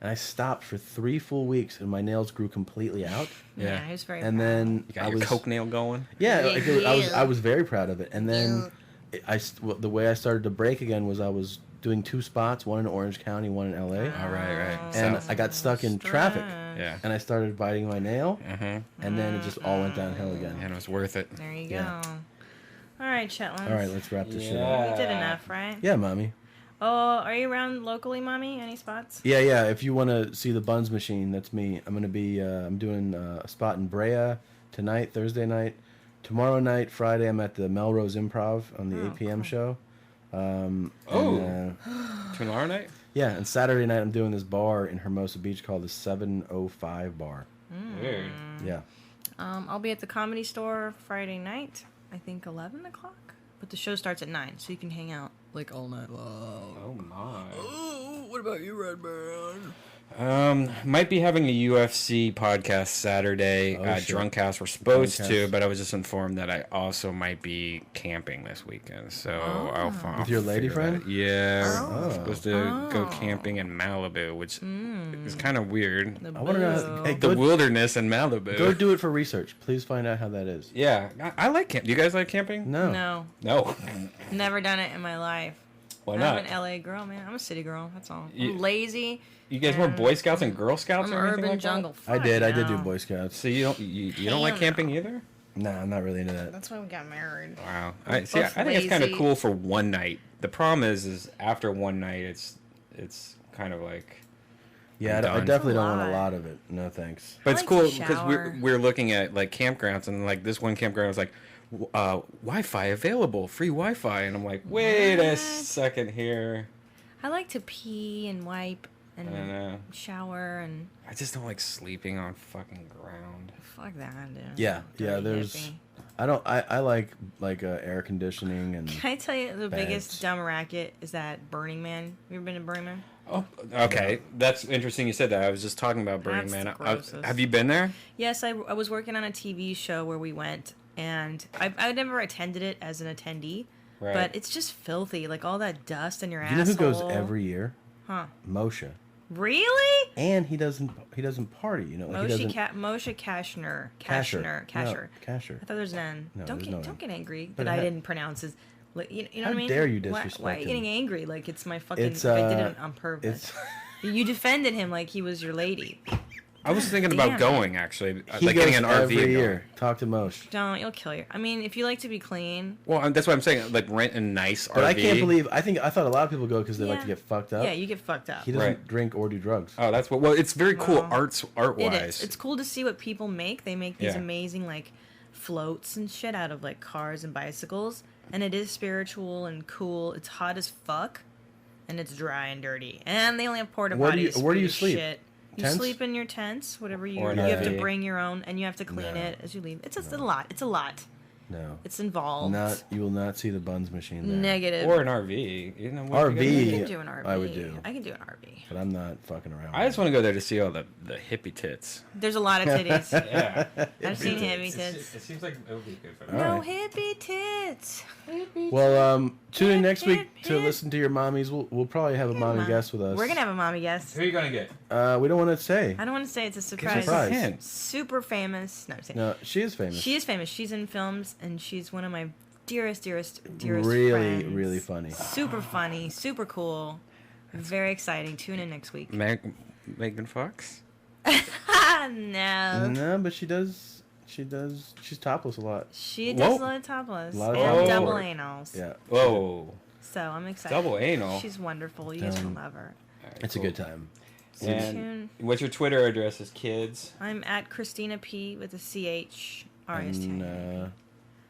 Speaker 4: and I stopped for 3 full weeks, and my nails grew completely out.
Speaker 2: Yeah, he was very
Speaker 4: And
Speaker 2: proud.
Speaker 4: then
Speaker 1: You got
Speaker 4: I
Speaker 1: your
Speaker 4: was
Speaker 1: coke nail going?
Speaker 4: yeah, like, I was
Speaker 5: Yeah.
Speaker 4: I was very proud of it. And then the way I started to break again was I was doing 2 spots, one in Orange County, one in LA.
Speaker 1: All right.
Speaker 4: And
Speaker 1: So,
Speaker 4: I got stuck in traffic,
Speaker 1: yeah.
Speaker 4: and I started biting my nail, and then it just all went downhill again.
Speaker 1: And it was worth it.
Speaker 2: There you
Speaker 4: Yeah.
Speaker 2: go. All right, Shetlands.
Speaker 4: All right, let's wrap this shit
Speaker 2: We
Speaker 4: up.
Speaker 2: did enough, right?
Speaker 4: Yeah, mommy.
Speaker 2: Oh, are you around locally, mommy? Any spots?
Speaker 4: Yeah. If you want to see the Buns Machine, that's me. I'm gonna be. I'm doing a spot in Brea tonight, Thursday night. Tomorrow night, Friday, I'm at the Melrose Improv on the 8 p.m. show.
Speaker 1: Tomorrow night?
Speaker 4: Yeah, and Saturday night, I'm doing this bar in Hermosa Beach called the 705 Bar.
Speaker 1: Weird.
Speaker 4: Yeah.
Speaker 2: I'll be at the Comedy Store Friday night. I think 11 o'clock. But the show starts at 9, so you can hang out like all night long.
Speaker 1: Oh my.
Speaker 2: Oh, what about you, Redban?
Speaker 1: Might be having a UFC podcast Saturday
Speaker 4: Oh,
Speaker 1: at
Speaker 4: shit.
Speaker 1: Drunkhouse. We're supposed to,
Speaker 4: Drunkhouse.
Speaker 1: but I was just informed that I also might be camping this weekend. So I'll
Speaker 4: With your lady
Speaker 1: figure that
Speaker 4: friend?
Speaker 1: out. Yeah,
Speaker 4: Oh.
Speaker 1: we're supposed to go camping in Malibu, which is kind of weird.
Speaker 4: I want to know. Hey,
Speaker 1: The
Speaker 4: go,
Speaker 1: wilderness in Malibu.
Speaker 4: go do it for research. Please find out how that is.
Speaker 1: Yeah, I like camp. Do you guys like camping?
Speaker 4: No.
Speaker 2: No,
Speaker 1: No.
Speaker 2: never done it in my life.
Speaker 1: Why
Speaker 2: I'm
Speaker 1: not?
Speaker 2: an LA girl, man. I'm a city girl. That's all.
Speaker 1: You-
Speaker 2: I'm lazy.
Speaker 1: You guys weren't Boy Scouts and Girl Scouts
Speaker 2: I'm
Speaker 1: or anything
Speaker 2: urban
Speaker 1: like
Speaker 2: jungle.
Speaker 4: I
Speaker 2: Fuck
Speaker 4: did. I did
Speaker 2: no.
Speaker 4: do Boy Scouts.
Speaker 1: that? So you don't like
Speaker 2: Hell
Speaker 1: camping
Speaker 2: no.
Speaker 1: either?
Speaker 4: Nah, I'm not really into that.
Speaker 2: That's why we got married.
Speaker 1: Wow.
Speaker 2: We're
Speaker 1: I think it's kind of
Speaker 2: lazy.
Speaker 1: cool for one night. The problem is after one night, it's kind of like.
Speaker 4: Yeah,
Speaker 1: I'm
Speaker 4: I
Speaker 1: done.
Speaker 4: definitely
Speaker 2: It's a
Speaker 4: don't want a
Speaker 2: lot.
Speaker 4: lot of it. No thanks.
Speaker 1: But
Speaker 2: I
Speaker 1: it's
Speaker 2: like
Speaker 1: cool
Speaker 2: to
Speaker 1: because
Speaker 2: shower.
Speaker 1: we're looking at like campgrounds and like this one campground was like, Wi-Fi available, free Wi-Fi, and I'm like, wait a
Speaker 2: What?
Speaker 1: second here.
Speaker 2: I like to pee and wipe
Speaker 1: I don't
Speaker 2: and
Speaker 1: know.
Speaker 2: shower and
Speaker 1: I just don't like sleeping on fucking ground.
Speaker 2: fuck that, dude.
Speaker 4: Yeah,
Speaker 2: Dirty
Speaker 4: there's.
Speaker 2: hippie.
Speaker 4: I don't. I like air conditioning and.
Speaker 2: Can I tell you the
Speaker 4: Beds.
Speaker 2: biggest dumb racket is that Burning Man? You ever been to Burning Man?
Speaker 1: Oh, okay. That's interesting you said that. I was just talking about Burning
Speaker 2: That's
Speaker 1: Man.
Speaker 2: the grossest.
Speaker 1: Have you been there?
Speaker 2: Yes, I was working on a TV show where we went, and I never attended it as an attendee,
Speaker 1: Right.
Speaker 2: but it's just filthy, like all that dust in your
Speaker 4: You know
Speaker 2: asshole.
Speaker 4: who goes every year?
Speaker 2: Huh?
Speaker 4: Moshe.
Speaker 2: Really?
Speaker 4: And he doesn't party. You know, like he doesn't.
Speaker 2: Moshe Kashner.
Speaker 4: Kasher.
Speaker 2: Kasher.
Speaker 4: No, Kasher.
Speaker 2: I thought there's none.
Speaker 4: No,
Speaker 2: don't
Speaker 4: there's
Speaker 2: get
Speaker 4: no
Speaker 2: don't
Speaker 4: N.
Speaker 2: get angry
Speaker 4: But
Speaker 2: that I
Speaker 4: how-
Speaker 2: didn't pronounce his. Like, you know
Speaker 4: How
Speaker 2: what I mean?
Speaker 4: dare you
Speaker 2: Why are
Speaker 4: disrespect
Speaker 2: you
Speaker 4: him?
Speaker 2: getting angry? Like it's my fucking.
Speaker 4: It's
Speaker 2: I did it on purpose.
Speaker 4: It's.
Speaker 2: You defended him like he was your lady.
Speaker 1: I was thinking
Speaker 2: Damn
Speaker 1: about going actually,
Speaker 4: He
Speaker 1: like
Speaker 4: goes
Speaker 1: getting an RV
Speaker 4: every
Speaker 1: and going.
Speaker 4: year. Talk to Moshe.
Speaker 2: Don't, you'll kill you. I mean, if you like to be clean,
Speaker 1: Well, that's what I'm saying. Like rent a nice RV.
Speaker 4: But I can't believe. I thought a lot of people go because they like to
Speaker 2: Yeah.
Speaker 4: get fucked up.
Speaker 2: yeah, you get fucked up.
Speaker 4: He doesn't
Speaker 1: Right.
Speaker 4: drink or do drugs.
Speaker 1: Oh, that's what. Well, it's very cool
Speaker 2: Well,
Speaker 1: art
Speaker 2: It
Speaker 1: wise.
Speaker 2: is. It's cool to see what people make. They make these
Speaker 1: Yeah.
Speaker 2: amazing like floats and shit out of like cars and bicycles, and it is spiritual and cool. It's hot as fuck, and it's dry and dirty. And they only have porta
Speaker 4: Where do you-
Speaker 2: potties.
Speaker 4: where
Speaker 2: for
Speaker 4: do you
Speaker 2: your
Speaker 4: sleep?
Speaker 2: Shit. You
Speaker 4: Tents?
Speaker 2: sleep in your tents, whatever you.
Speaker 1: Or
Speaker 2: You
Speaker 1: an
Speaker 2: have to
Speaker 1: RV.
Speaker 2: bring your own, and you have to clean
Speaker 4: No.
Speaker 2: it as you leave. It's just a lot. It's a lot.
Speaker 4: No.
Speaker 2: It's involved.
Speaker 4: You will not see the Buns Machine there.
Speaker 2: Negative.
Speaker 1: or an RV. You know, what you
Speaker 4: RV.
Speaker 1: gotta
Speaker 2: I
Speaker 1: do?
Speaker 2: can do an RV.
Speaker 4: I would do.
Speaker 2: I can do an RV.
Speaker 4: But I'm not fucking around.
Speaker 1: I just want to go there to see all the hippie tits.
Speaker 2: There's a lot of titties.
Speaker 1: Yeah,
Speaker 2: I've seen heavy tits.
Speaker 1: It seems like it would be good for
Speaker 4: All
Speaker 2: No
Speaker 4: right.
Speaker 2: hippie tits.
Speaker 4: Well, tune in next
Speaker 2: Hip,
Speaker 4: week to
Speaker 2: hip.
Speaker 4: listen to your mommies. We'll probably have a mommy
Speaker 2: Mom.
Speaker 4: guest with us.
Speaker 2: We're gonna have a mommy guest.
Speaker 1: Who are you gonna get?
Speaker 4: We don't want to say.
Speaker 2: I don't want to say it's a
Speaker 1: Give us
Speaker 2: surprise.
Speaker 4: Surprise.
Speaker 1: a hint.
Speaker 2: Super famous. No, I'm saying
Speaker 4: No, she is famous.
Speaker 2: she is famous. She's in films, and she's one of my dearest
Speaker 4: really,
Speaker 2: friends.
Speaker 4: really funny.
Speaker 2: Super funny, super cool, very exciting. Tune in next week.
Speaker 1: Megan Fox.
Speaker 2: No,
Speaker 4: No, but she does. She's topless a lot.
Speaker 2: she
Speaker 1: Whoa.
Speaker 2: does a lot of topless
Speaker 4: A lot of
Speaker 2: and
Speaker 1: topless.
Speaker 2: double
Speaker 1: Oh.
Speaker 2: anals.
Speaker 4: Yeah.
Speaker 1: Whoa,
Speaker 2: So I'm excited.
Speaker 1: double anal.
Speaker 2: She's wonderful. You guys will love her.
Speaker 4: It's a good time.
Speaker 1: And
Speaker 2: tuned.
Speaker 1: what's your Twitter address, kids?
Speaker 2: I'm at Christina P with a CH
Speaker 4: And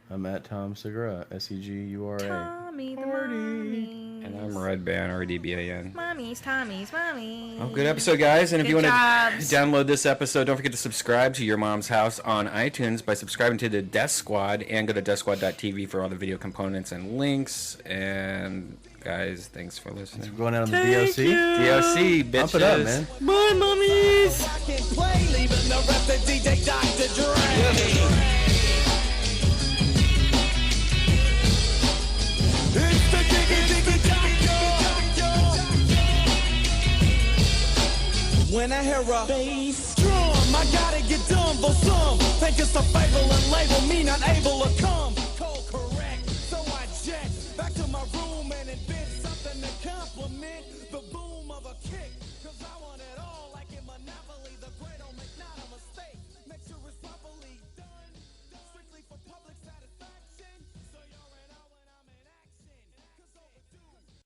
Speaker 4: I'm at Tom Segura, Segura.
Speaker 2: Tommy the mommy.
Speaker 1: And I'm Redban, RDBAN.
Speaker 2: Mommies, Tommies, mommies.
Speaker 1: Oh, good episode, guys. And if
Speaker 2: Good
Speaker 1: you want
Speaker 2: jobs.
Speaker 1: to download this episode, don't forget to subscribe to Your Mom's House on iTunes by subscribing to the Death Squad, and go to deathsquad.tv for all the video components and links. And guys, thanks for listening.
Speaker 4: We're going out on the DOC.
Speaker 1: DOC, bitches.
Speaker 4: Pump it up, man.
Speaker 1: Bye, mummies.
Speaker 3: I can play, leaving the rest to DJ Dr. Dre. It's the diggy doctor. When I hear a bass drum, I gotta get dumb for some. Think it's a fable and label me not able to come.